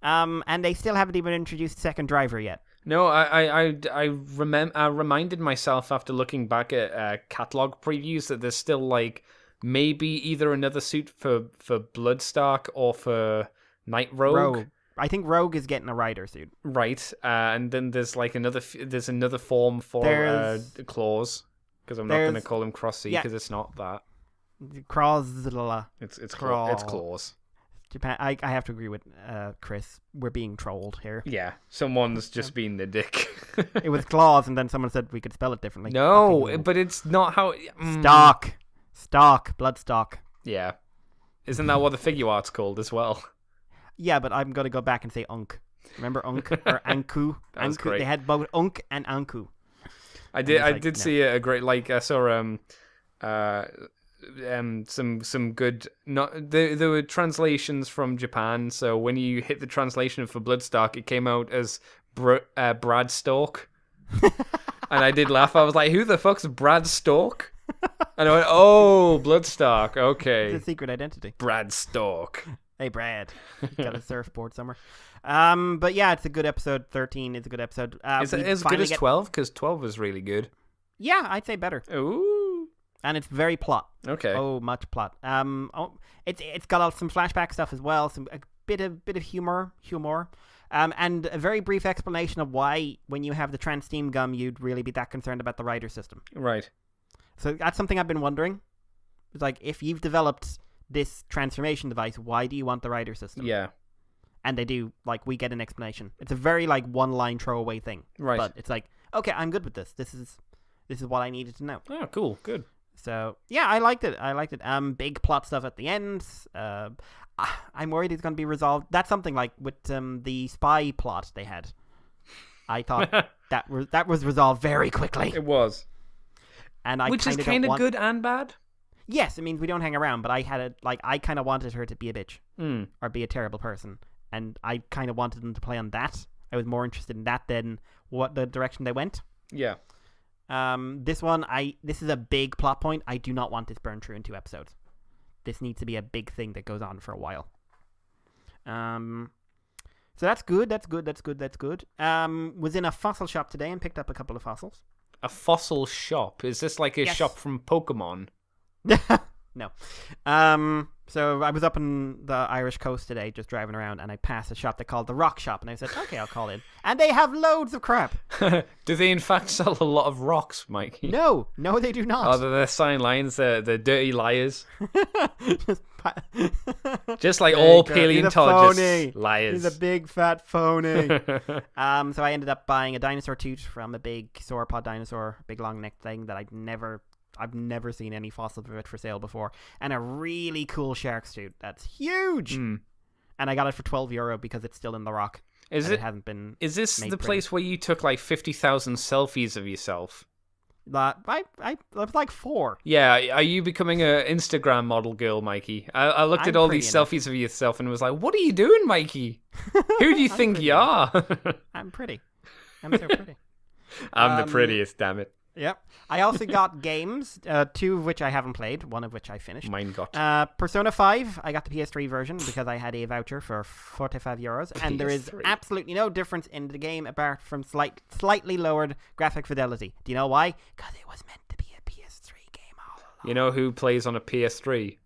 And they still haven't even introduced second driver yet. No, I reminded myself after looking back at catalog previews that there's still like maybe either another suit for Bloodstark or for Night Rogue. I think Rogue is getting a rider suit. Right. And then there's like another form for Claws, because I'm not going to call him Crossy because it's not that. Claws. It's Claws. Japan. I have to agree with Chris. We're being trolled here. Yeah, someone's just being the dick. It was Claws, and then someone said we could spell it differently. No, but it's not how... Stock. Bloodstock. Yeah. Isn't that what the figure art's called as well? Yeah, but I'm going to go back and say Unk. Remember Unk? Or Anku? That's great. They had both Unk and Anku. I did see a great... Like, I saw... some good there were translations from Japan, so when you hit the translation for Bloodstock, it came out as Brad Stork. And I did laugh. I was like, who the fuck's Brad Stork? And I went, oh, Bloodstock, okay. It's a secret identity. Brad Stork. Hey, Brad. Got a surfboard somewhere. But yeah, it's a good episode. 13 is a good episode. Is it as good as 12? Because 12 was really good. Yeah, I'd say better. Ooh. And it's very plot. Okay. Oh, much plot. It's got some flashback stuff as well. A bit of humor. And a very brief explanation of why, when you have the trans steam gum, you'd really be that concerned about the rider system. Right. So that's something I've been wondering. It's like, if you've developed this transformation device, why do you want the rider system? Yeah. And they do, like, we get an explanation. It's a very, like, one-line throwaway thing. Right. But it's like, okay, I'm good with this. This is what I needed to know. Oh, cool. Good. So, yeah, I liked it. Big plot stuff at the end. I'm worried it's going to be resolved. That's something like with the spy plot they had. I thought that was resolved very quickly. It was. And which is kind of good and bad. Yes, it means we don't hang around, but I kind of wanted her to be a bitch or be a terrible person, and I kind of wanted them to play on that. I was more interested in that than what the direction they went. Yeah. This is a big plot point. I do not want this burned through in 2 episodes. This needs to be a big thing that goes on for a while. So that's good. Was in a fossil shop today and picked up a couple of fossils. A fossil shop? Is this like a shop from Pokemon? No. So I was up on the Irish coast today, just driving around, and I passed a shop they called the Rock Shop, and I said, okay, I'll call in. And they have loads of crap. Do they in fact sell a lot of rocks, Mikey? No, they do not. Oh, the sign lines, the dirty liars. Just like all paleontologists, liars. He's a big fat phony. So I ended up buying a dinosaur tooth from a big sauropod dinosaur, big long neck thing that I've never seen any fossil of it for sale before, and a really cool shark's tooth that's huge. And I got it for €12 because it's still in the rock. It hasn't been. Is this the place where you took like 50,000 selfies of yourself? I was like 4. Yeah, are you becoming an Instagram model girl, Mikey? I looked at all these selfies of yourself and was like, what are you doing, Mikey? Who do you think you are? I'm pretty. I'm so pretty. I'm the prettiest, damn it. Yep. I also got games, 2 of which I haven't played, 1 of which I finished. Mine got. Persona 5, I got the PS3 version because I had a voucher for €45, and there is absolutely no difference in the game apart from slightly lowered graphic fidelity. Do you know why? Because it was meant to be a PS3 game all along. You know who plays on a PS3?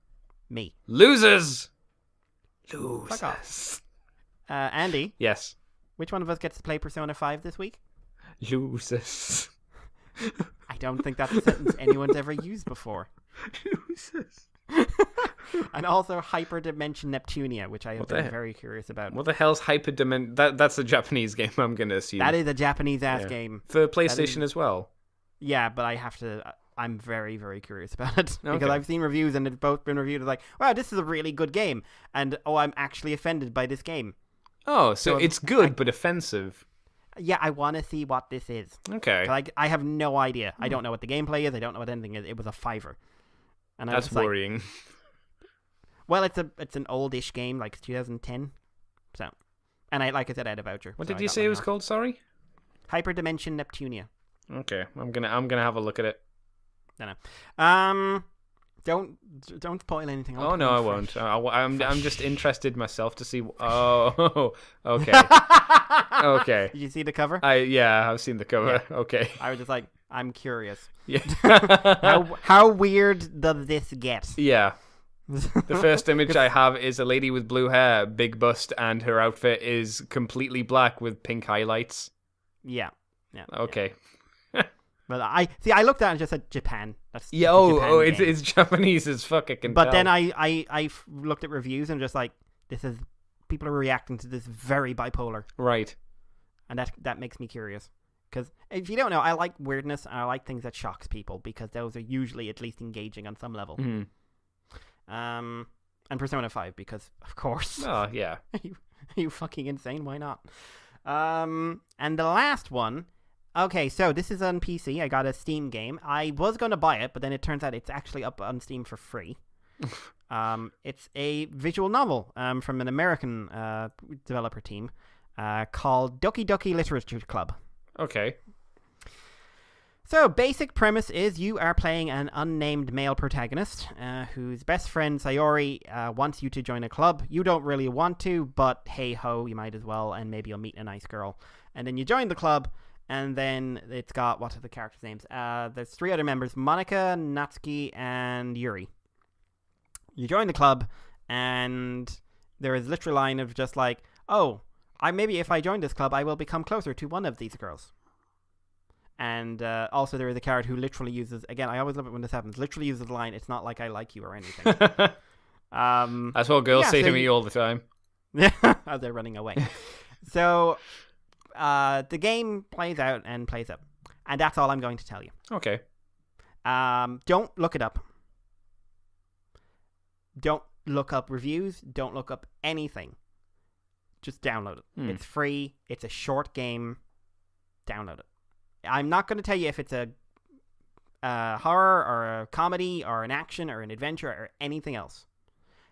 Me. Losers! Fuck off. Andy? Yes. Which one of us gets to play Persona 5 this week? Losers. I don't think that's a sentence anyone's ever used before. Losers. And also Hyperdimension Neptunia, which I have been very curious about. What the hell's Hyperdimension? That's a Japanese game, I'm going to assume. That is a Japanese-ass game. For PlayStation as well? Yeah, but I'm very, very curious about it. Because I've seen reviews and it's both been reviewed as like, wow, this is a really good game. And, I'm actually offended by this game. Oh, so it's good but offensive. Yeah, I want to see what this is. Okay. I have no idea. I don't know what the gameplay is. I don't know what anything is. It was a $5. And that's worrying. Well, it's an oldish game, like 2010. So, and like I said, I had a voucher. What did you say it was called? Sorry. Hyperdimension Neptunia. Okay, I'm gonna have a look at it. No. Don't spoil anything. Oh no, I won't. I'm just interested myself to see. Oh, okay. Okay. Did you see the cover? I've seen the cover. Yeah. Okay. I was just like, I'm curious. Yeah. how weird does this get? Yeah. The first image I have is a lady with blue hair, big bust, and her outfit is completely black with pink highlights. Yeah. Okay. Well, I looked at it and just said Japan. That's Japan it's Japanese as fuck. I can tell. But then I looked at reviews and just like, people are reacting to this very bipolar. Right. And that makes me curious. Because if you don't know, I like weirdness and I like things that shocks people because those are usually at least engaging on some level. Mm-hmm. And Persona 5 because of course. Oh yeah. Are you fucking insane? Why not? And the last one. Okay, so this is on PC. I got a Steam game. I was going to buy it, but then it turns out it's actually up on Steam for free. It's a visual novel from an American developer team called Doki Doki Literature Club. Okay. So, basic premise is you are playing an unnamed male protagonist whose best friend Sayori wants you to join a club. You don't really want to, but hey-ho, you might as well, and maybe you'll meet a nice girl. And then you join the club, and then it's got, what are the characters' names? There's 3 other members, Monica, Natsuki, and Yuri. You join the club, and there is literal line of just like, oh, maybe if I join this club, I will become closer to one of these girls. And also there is a character who literally uses, again, I always love it when this happens, literally uses the line, it's not like I like you or anything. That's what girls say to me all the time. As they're running away. So the game plays out and plays up. And that's all I'm going to tell you. Okay. Don't look it up. Don't look up reviews. Don't look up anything. Just download it. It's free. It's a short game. Download it. I'm not going to tell you if it's a horror or a comedy or an action or an adventure or anything else.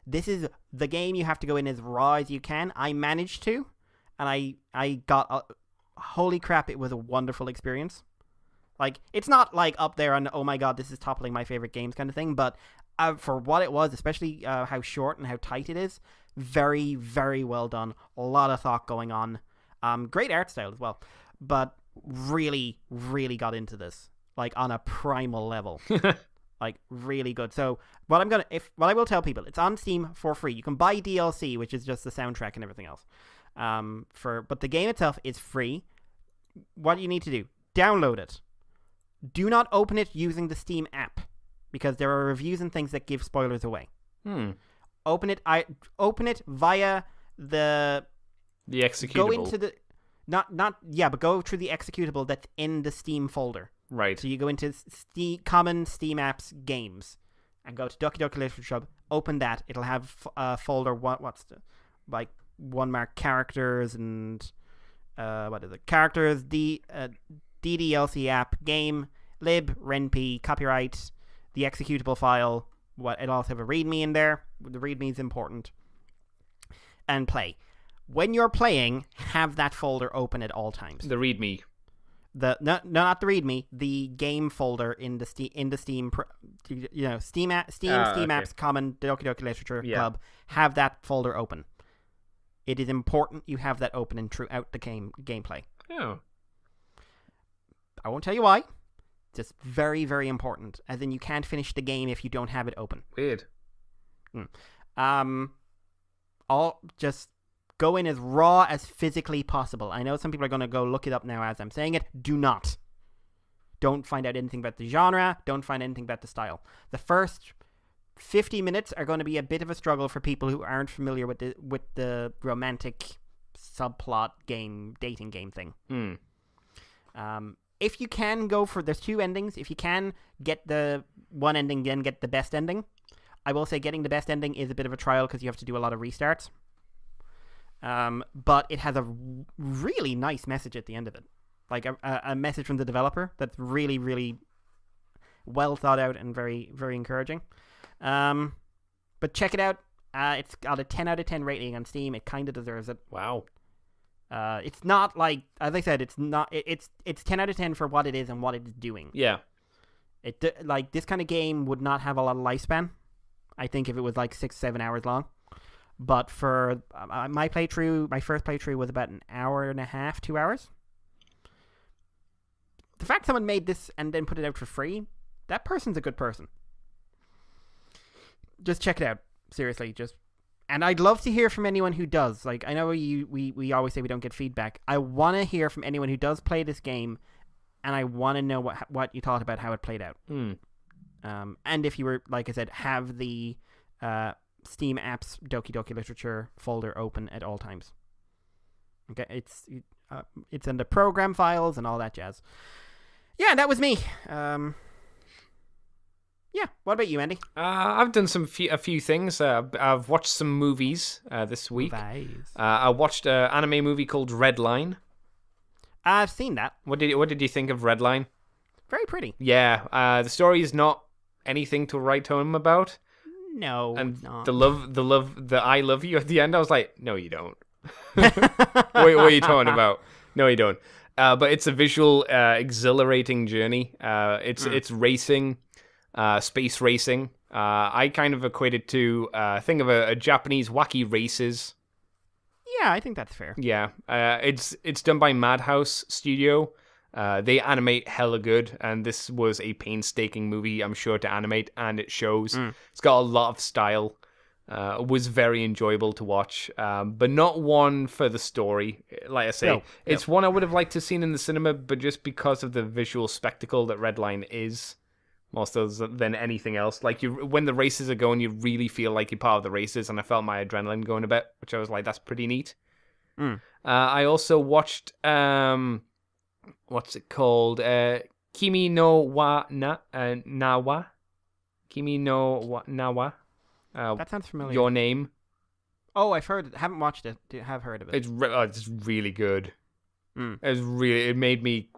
This is the game you have to go in as raw as you can. I managed to, and I got holy crap, it was a wonderful experience. Like, it's not like up there on, oh my god, this is toppling my favorite games kind of thing, but for what it was, especially how short and how tight it is, very, very well done. A lot of thought going on. Great art style as well, but really, really got into this, like, on a primal level. Like, really good. So what I will tell people, it's on Steam for free. You can buy DLC, which is just the soundtrack and everything else. But the game itself is free. What you need to do, download it. Do not open it using the Steam app, because there are reviews and things that give spoilers away. Open it via the executable. Go into the but go through the executable that's in the Steam folder. Right. So you go into common Steam apps games and go to Doki Doki Literature Club. Open that. It'll have a folder. What's the one mark characters and what is it? Characters, DDLC app, game, lib, renp, copyright, the executable file. It'll also have a readme in there. The readme is important. And play. When you're playing, have that folder open at all times. The readme. Not the readme. The game folder in the Steam. Steam apps, common Doki Doki Literature Club. Have that folder open. It is important you have that open and throughout the gameplay. Oh. I won't tell you why. Just very, very important. As in, you can't finish the game if you don't have it open. Weird. Just go in as raw as physically possible. I know some people are going to go look it up now as I'm saying it. Do not. Don't find out anything about the genre. Don't find anything about the style. The first 50 minutes are going to be a bit of a struggle for people who aren't familiar with the romantic subplot dating game thing. If you can there's two endings. If you can get the one ending, then get the best ending. I will say getting the best ending is a bit of a trial because you have to do a lot of restarts. But it has a really nice message at the end of it. Like a message from the developer that's really, really well thought out and very, very encouraging. But check it out. It's got a 10 out of 10 rating on Steam. It kind of deserves it. Wow. It's not like, as I said, it's 10 out of 10 for what it is and what it's doing. Yeah. Like, this kind of game would not have a lot of lifespan, I think, if it was like 6-7 hours long. But for my first playthrough was about an hour and a half, 2 hours. The fact someone made this and then put it out for free, that person's a good person. Just check it out. Seriously, and I'd love to hear from anyone who does. Like, I know we always say we don't get feedback. I want to hear from anyone who does play this game, and I want to know what you thought about how it played out. And if you were, like I said, have the Steam apps Doki Doki Literature folder open at all times. Okay, it's in the program files and all that jazz. Yeah, that was me. Yeah, what about you, Andy? I've done a few things. I've watched some movies this week. I watched an anime movie called Redline. I've seen that. What did you think of Redline? Very pretty. Yeah, the story is not anything to write home about. No, and it's not. the I love you at the end. I was like, no, you don't. what are you talking about? No, you don't. But it's a visual, exhilarating journey. It's racing. Space racing. I kind of equate it to think of a Japanese wacky races. Yeah, I think that's fair. Yeah, it's done by Madhouse Studio. They animate hella good, and this was a painstaking movie, I'm sure, to animate, and it shows. It's got a lot of style. It was very enjoyable to watch, but not one for the story. Like I say, it's one I would have liked to have seen in the cinema, but just because of the visual spectacle that Redline is, more so than anything else. Like, when the races are going, you really feel like you're part of the races, and I felt my adrenaline going a bit, which I was like, that's pretty neat. I also watched, what's it called? Kimi no wa Nawa. Kimi no wa Nawa. That sounds familiar. Your Name. Oh, I've heard it. Haven't watched it. Have heard of it. It's really good. It made me,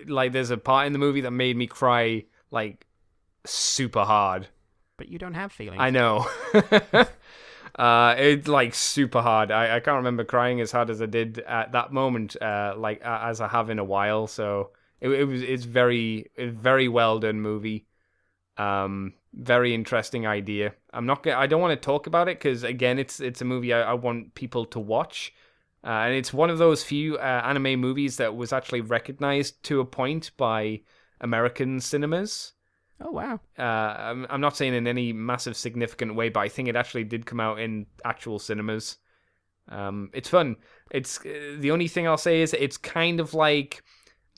like, there's a part in the movie that made me cry, like, super hard. But you don't have feelings. I know. It's like super hard. I can't remember crying as hard as I did at that moment, as I have in a while. So it's very well done movie. Very interesting idea. I don't want to talk about it because again, it's a movie I want people to watch. And it's one of those few anime movies that was actually recognized to a point by American cinemas. Oh, wow. I'm not saying in any massive significant way, but I think it actually did come out in actual cinemas. It's fun. It's the only thing I'll say is it's kind of like,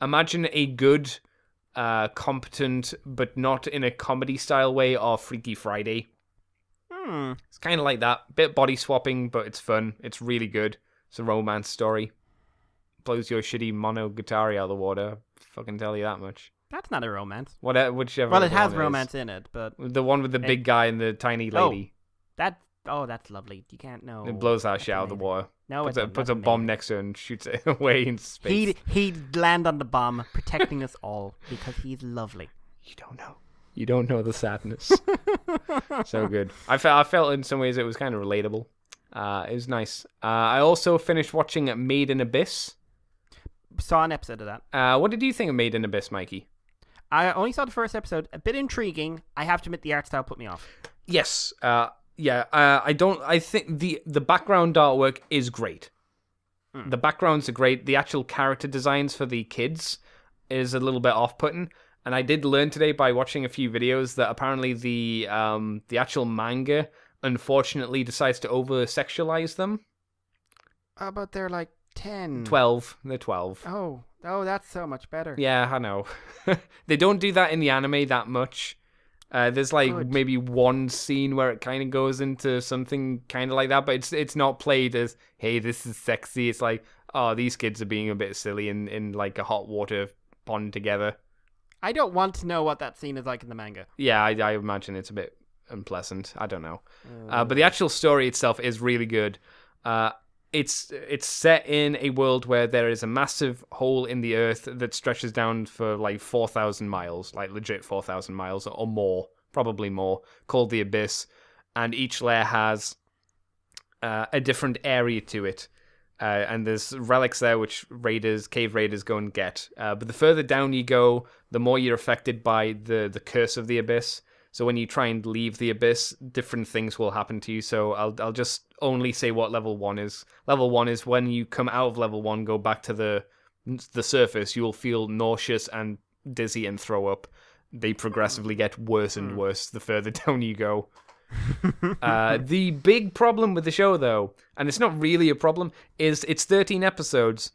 imagine a good, competent, but not in a comedy style way of Freaky Friday. It's kind of like that. Bit body swapping, but it's fun. It's really good. It's a romance story. Blows your shitty Monogatari out of the water. Fucking tell you that much. That's not a romance. Whichever. Well, it has romance in it, but the one with the big guy and the tiny lady. That's lovely. You can't know. It blows that shit out of the water. No, puts a bomb next to her and shoots it away in space. He'd land on the bomb, protecting us all because he's lovely. You don't know. You don't know the sadness. So good. I felt in some ways it was kind of relatable. It was nice. I also finished watching Made in Abyss. Saw an episode of that. What did you think of Made in Abyss, Mikey? I only saw the first episode. A bit intriguing. I have to admit, the art style put me off. Yes. I think the background artwork is great. The backgrounds are great. The actual character designs for the kids is a little bit off-putting. And I did learn today by watching a few videos that apparently the actual manga unfortunately decides to over-sexualize them. But they're like 10. 12. They're 12. Oh, that's so much better. Yeah, I know. They don't do that in the anime that much. There's maybe one scene where it kind of goes into something kind of like that, but it's not played as, hey, this is sexy. It's like, oh, these kids are being a bit silly in like a hot water pond together. I don't want to know what that scene is like in the manga. Yeah, I imagine it's a bit unpleasant. I don't know. But the actual story itself is really good. It's set in a world where there is a massive hole in the earth that stretches down for like 4,000 miles, like legit 4,000 miles or more, probably more, called the Abyss. And each layer has a different area to it. And there's relics there which cave raiders go and get. But the further down you go, the more you're affected by the curse of the Abyss. So when you try and leave the Abyss, different things will happen to you. So I'll just only say what level 1 is. Level 1 is when you come out of level 1, go back to the surface, you will feel nauseous and dizzy and throw up. They progressively get worse and worse the further down you go. The big problem with the show, though, and it's not really a problem, is it's 13 episodes.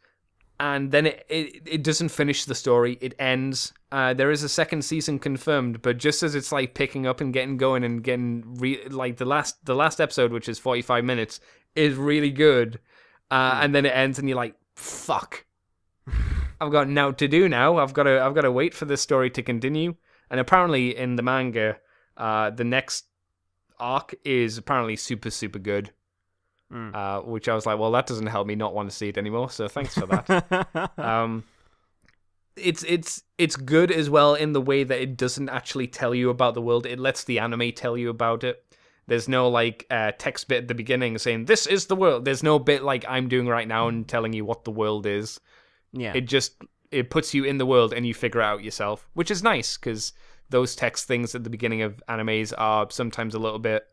And then it doesn't finish the story. It ends. There is a second season confirmed, but just as it's like picking up and getting going and getting the last episode, which is 45 minutes, is really good. And then it ends, and you're like, "Fuck! I've got now to do now. I've got to wait for this story to continue." And apparently, in the manga, the next arc is apparently super, super good. Which I was like, well, that doesn't help me not want to see it anymore, so thanks for that. It's good as well in the way that it doesn't actually tell you about the world. It lets the anime tell you about it. There's no text bit at the beginning saying, this is the world. There's no bit like I'm doing right now and telling you what the world is. Yeah. It puts you in the world and you figure it out yourself, which is nice because those text things at the beginning of animes are sometimes a little bit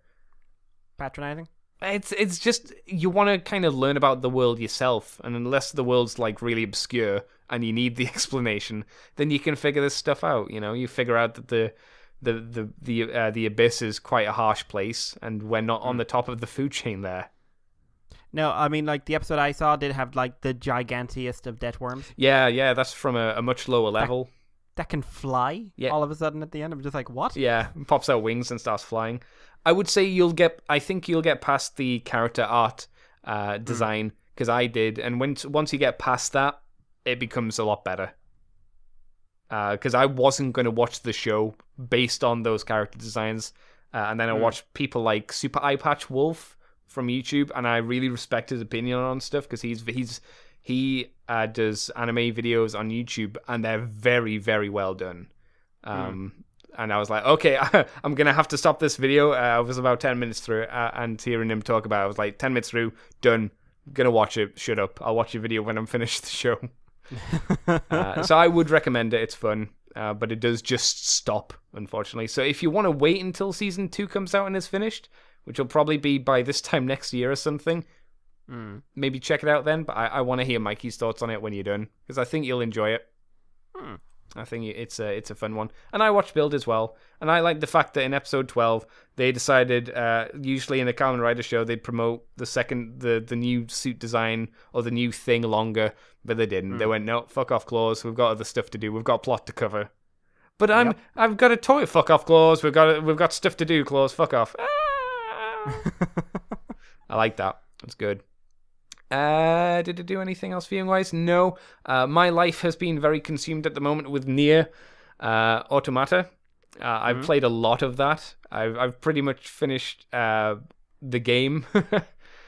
patronizing. It's just you want to kind of learn about the world yourself, and unless the world's like really obscure and you need the explanation, then you can figure this stuff out. You know, you figure out that the abyss is quite a harsh place, and we're not on the top of the food chain there. No, I mean, like the episode I saw did have like the gigantiest of death worms. Yeah, that's from a much lower level. That can fly. Yeah. All of a sudden at the end, I'm just like, what? Yeah, pops out wings and starts flying. I would say I think you'll get past the character art design, because I did, and once you get past that, it becomes a lot better. Because I wasn't going to watch the show based on those character designs, and then I watched people like Super Eye Patch Wolf from YouTube, and I really respect his opinion on stuff because he does anime videos on YouTube, and they're very, very well done. and I was like, okay, I'm gonna have to stop this video. I was about 10 minutes through it, and hearing him talk about it, I was like, 10 minutes through, done. Gonna watch it. Shut up. I'll watch your video when I'm finished the show. So I would recommend it. It's fun, but it does just stop, unfortunately. So if you want to wait until season 2 comes out and is finished, which will probably be by this time next year or something, maybe check it out then. But I want to hear Mikey's thoughts on it when you're done, because I think you'll enjoy it. I think it's a fun one. And I watched Build as well, and I like the fact that in episode 12 they decided, usually in a Kamen Rider show they'd promote the new suit design or the new thing longer, but they didn't. They went, no, fuck off, Claws. We've got other stuff to do. We've got plot to cover. But I've got a toy. Fuck off, Claws. We've got stuff to do, Claws. Fuck off. I like that. That's good. Did it do anything else viewing wise? No. My life has been very consumed at the moment with Nier Automata. I've played a lot of that. I've pretty much finished the game.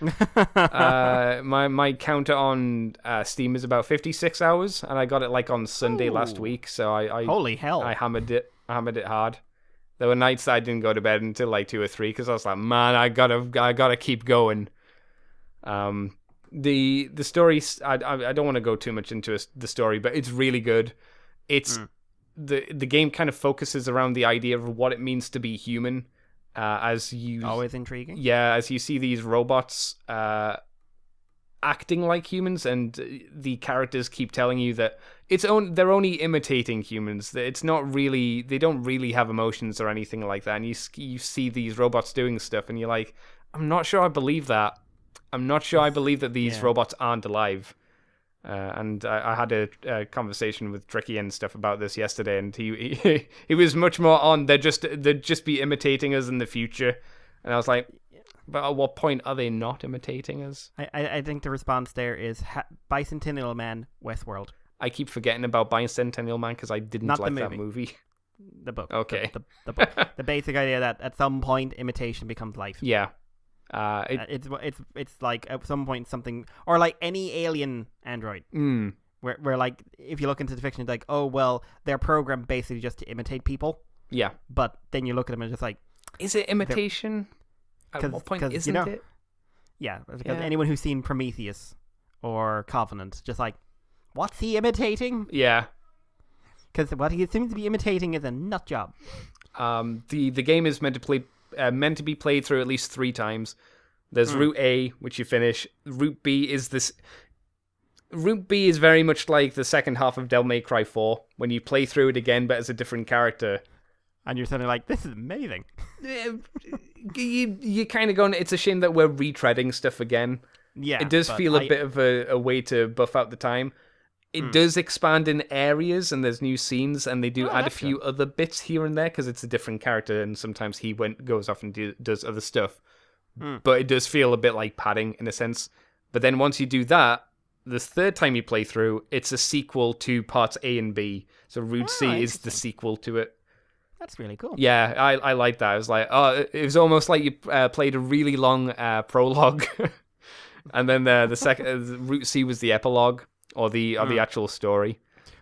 My counter on Steam is about 56 hours, and I got it like on Sunday last week. So I holy hell, I hammered it hard. There were nights I didn't go to bed until like 2 or 3 because I was like, man, I gotta keep going. The story, I don't want to go too much into the story, but it's really good. It's the game kind of focuses around the idea of what it means to be human. As you always intriguing. Yeah, as you see these robots acting like humans, and the characters keep telling you that they're only imitating humans. It's not really, they don't really have emotions or anything like that. And you see these robots doing stuff, and you're like, I'm not sure I believe that. I'm not sure I believe that these robots aren't alive. And I had a conversation with Tricky and stuff about this yesterday, and he was much more on they'd just be imitating us in the future. And I was like, but at what point are they not imitating us? I think the response there is Bicentennial Man, Westworld. I keep forgetting about Bicentennial Man because I didn't like that movie. The book. Okay. The book. The basic idea that at some point imitation becomes life. Yeah. It's like at some point something, or like any alien android, where like if you look into the fiction, it's like, oh well, they're programmed basically just to imitate people. Yeah. But then you look at them and it's just like, is it imitation? At what point isn't it? Yeah, because anyone who's seen Prometheus or Covenant, just like, what's he imitating? Yeah. Because what he seems to be imitating is a nut job. The game is meant to be played through at least 3 times. There's Route A, which you finish. Route B is very much like the second half of Devil May Cry 4, when you play through it again, but as a different character. And you're suddenly like, this is amazing. You kind of going, it's a shame that we're retreading stuff again. Yeah. It does feel a bit of a way to buff out the time. It does expand in areas, and there's new scenes, and they do add a few other bits here and there because it's a different character, and sometimes he goes off and does other stuff. But it does feel a bit like padding in a sense. But then once you do that, the third time you play through, it's a sequel to parts A and B. So Route C is the sequel to it. That's really cool. Yeah, I like that. I was like, it was almost like you played a really long prologue, and then the second Route C was the epilogue. Or the actual story.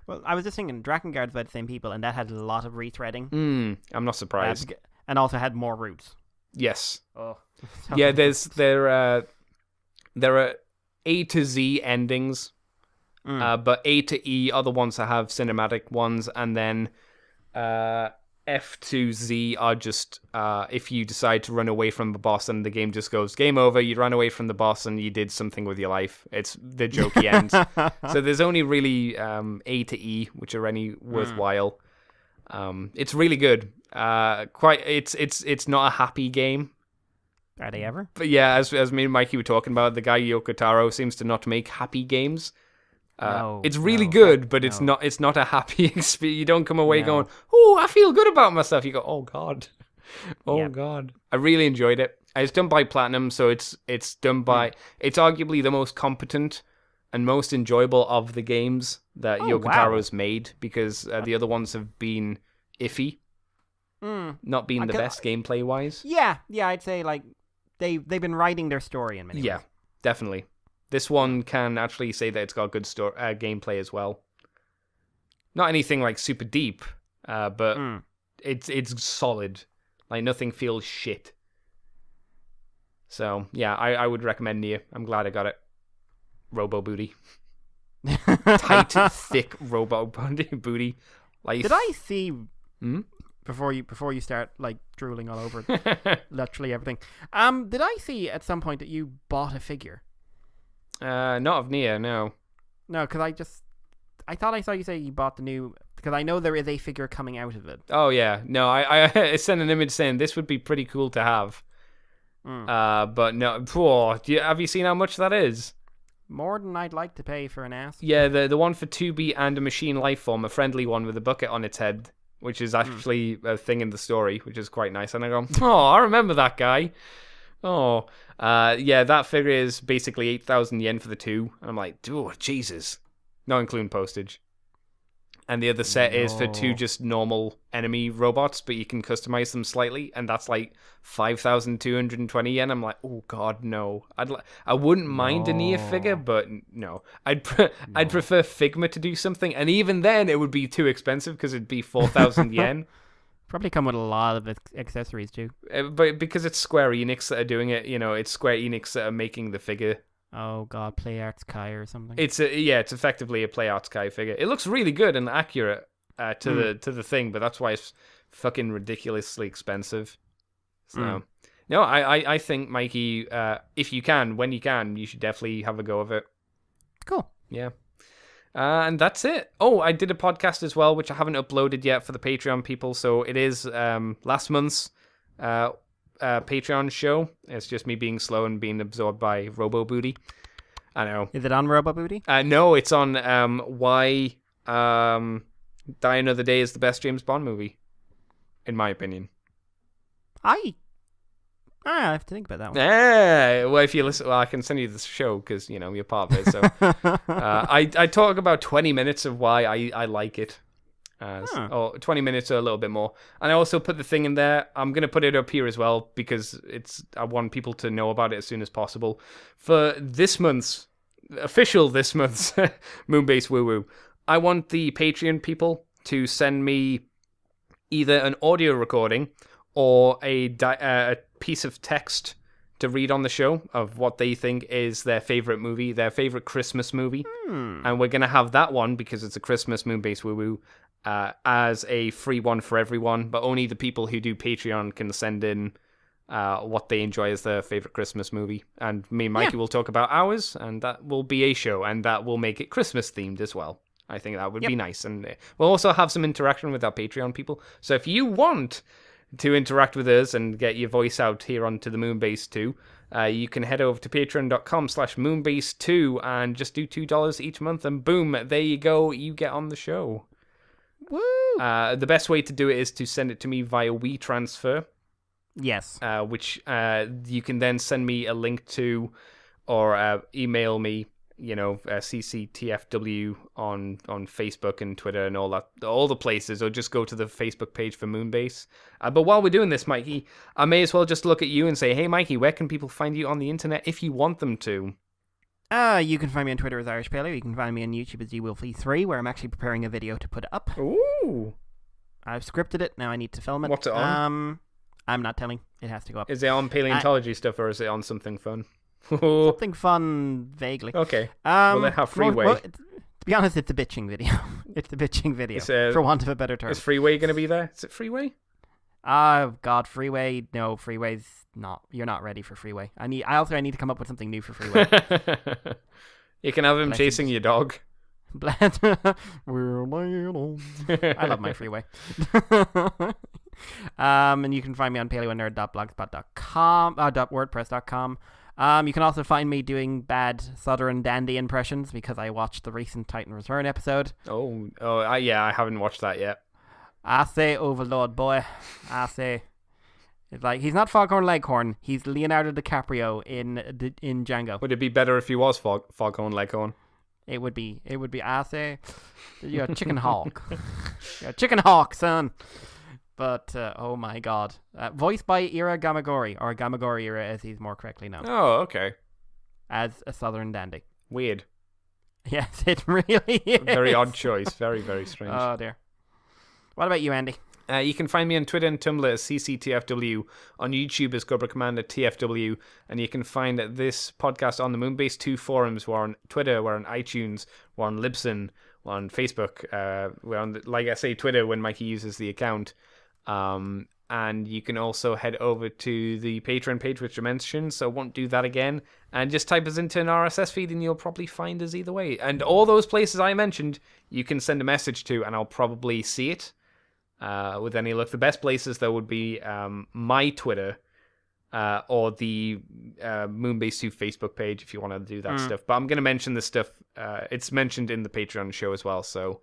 Well, I was just thinking, Drakengard's by the same people, and that had a lot of rethreading. I'm not surprised. And also had more routes. Yes. Oh. Yeah, there are A to Z endings, but A to E are the ones that have cinematic ones, and then F to Z are just if you decide to run away from the boss and the game just goes game over, you ran away from the boss and you did something with your life. It's the jokey ends. So there's only really A to E which are any worthwhile. It's really good. It's not a happy game. Are they ever? But yeah, as me and Mikey were talking about, the guy Yoko Taro seems to not make happy games. It's really good, but it's not a happy experience. You don't come away going, oh, I feel good about myself. You go, oh god, god. I really enjoyed it. It's done by Platinum, so it's done by it's arguably the most competent and most enjoyable of the games that Yoko Taro's made, because the other ones have been iffy, not being the best gameplay wise. Yeah, I'd say like they've been writing their story in many ways. Yeah, definitely. This one can actually say that it's got good gameplay as well. Not anything like super deep, but it's solid. Like, nothing feels shit. So, yeah, I would recommend Nier. I'm glad I got it. Robo booty. Tight, thick robo booty. Like, did I see... Before you start, like, drooling all over literally everything. Did I see at some point that you bought a figure? Not of Nier, no. No, because I thought I saw you say you bought the new... Because I know there is a figure coming out of it. Oh, yeah. No, I sent an image saying this would be pretty cool to have. But no... have you seen how much that is? More than I'd like to pay for an ass. Yeah, the one for 2B and a machine lifeform, a friendly one with a bucket on its head, which is actually a thing in the story, which is quite nice. And I go, I remember that guy. Yeah, that figure is basically 8,000 yen for the two. And I'm like, oh, Jesus. Not including postage. And the other set is for two just normal enemy robots, but you can customize them slightly, and that's like 5,220 yen. I'm like, oh god, no. I wouldn't mind a Nier figure, but no. I'd prefer Figma to do something, and even then it would be too expensive because it'd be 4,000 yen. Probably come with a lot of accessories too. But because it's Square Enix that are doing it, it's Square Enix that are making the figure. Oh god, Play Arts Kai or something. It's effectively a Play Arts Kai figure. It looks really good and accurate to the thing, but that's why it's fucking ridiculously expensive. So no, I think, Mikey, if you can, when you can, you should definitely have a go of it. Cool. Yeah. And that's it. Oh, I did a podcast as well, which I haven't uploaded yet for the Patreon people. So it is last month's Patreon show. It's just me being slow and being absorbed by Robo Booty. I know. Is it on Robo Booty? No, it's on why Die Another Day is the best James Bond movie, in my opinion. I have to think about that one. Well, if you listen, I can send you the show because you're part of it. So I talk about 20 minutes of why I like it. 20 minutes or a little bit more. And I also put the thing in there. I'm going to put it up here as well because I want people to know about it as soon as possible. For this month's Moonbase Woo Woo, I want the Patreon people to send me either an audio recording or a piece of text to read on the show of what they think is their favorite movie, their favorite Christmas movie. And we're going to have that one because it's a Christmas Moonbase Woo Woo. As a free one for everyone, but only the people who do Patreon can send in what they enjoy as their favorite Christmas movie. And me and Mikey will talk about ours, and that will be a show, and that will make it Christmas themed as well. I think that would be nice. And we'll also have some interaction with our Patreon people. So if you want to interact with us and get your voice out here onto the Moonbase 2, you can head over to patreon.com/Moonbase2 and just do $2 each month, and boom, there you go, you get on the show. Woo! The best way to do it is to send it to me via WeTransfer. Yes. Which you can then send me a link to, or email me, CCTFW on Facebook and Twitter and all the places, or just go to the Facebook page for Moonbase. But while we're doing this, Mikey, I may as well just look at you and say, hey, Mikey, where can people find you on the internet if you want them to? You can find me on Twitter as Irish Paleo. You can find me on YouTube as DWolfie3, where I'm actually preparing a video to put up. Ooh. I've scripted it. Now I need to film it. What's it on? I'm not telling. It has to go up. Is it on paleontology stuff, or is it on something fun? Something fun, vaguely. Okay. Well, then have Freeway. To be honest, it's a bitching video. It's a bitching video, for want of a better term. Is Freeway going to be there? Is it Freeway? God, Freeway. No, Freeway's not. You're not ready for Freeway. I need to come up with something new for Freeway. You can have him chasing your dog. I love my Freeway. And you can find me on paleonerd.blogspot.com, .wordpress.com. You can also find me doing bad Southern Dandy impressions because I watched the recent Titan Return episode. Yeah, I haven't watched that yet. I say Overlord, boy. I say. It's like, he's not Foghorn Leghorn. He's Leonardo DiCaprio in Django. Would it be better if he was Foghorn Leghorn? It would be. I say, you're a chicken hawk. You're a chicken hawk, son. But, oh my god. Voiced by Ira Gamagori, or Gamagori Ira as he's more correctly known. Oh, okay. As a Southern dandy. Weird. Yes, it really is. Very odd choice. Very, very strange. Oh, dear. What about you, Andy? You can find me on Twitter and Tumblr as CCTFW, on YouTube as Cobra Commander TFW, and you can find this podcast on the Moonbase 2 forums. We're on Twitter, we're on iTunes, we're on Libsyn, we're on Facebook, we're on, like I say, Twitter when Mikey uses the account. And you can also head over to the Patreon page, which I mentioned, so I won't do that again. And just type us into an RSS feed, and you'll probably find us either way. And all those places I mentioned, you can send a message to, and I'll probably see it. With any luck. The best places, though, would be my Twitter or the Moonbase 2 Facebook page if you want to do that stuff. But I'm going to mention this stuff. It's mentioned in the Patreon show as well, so,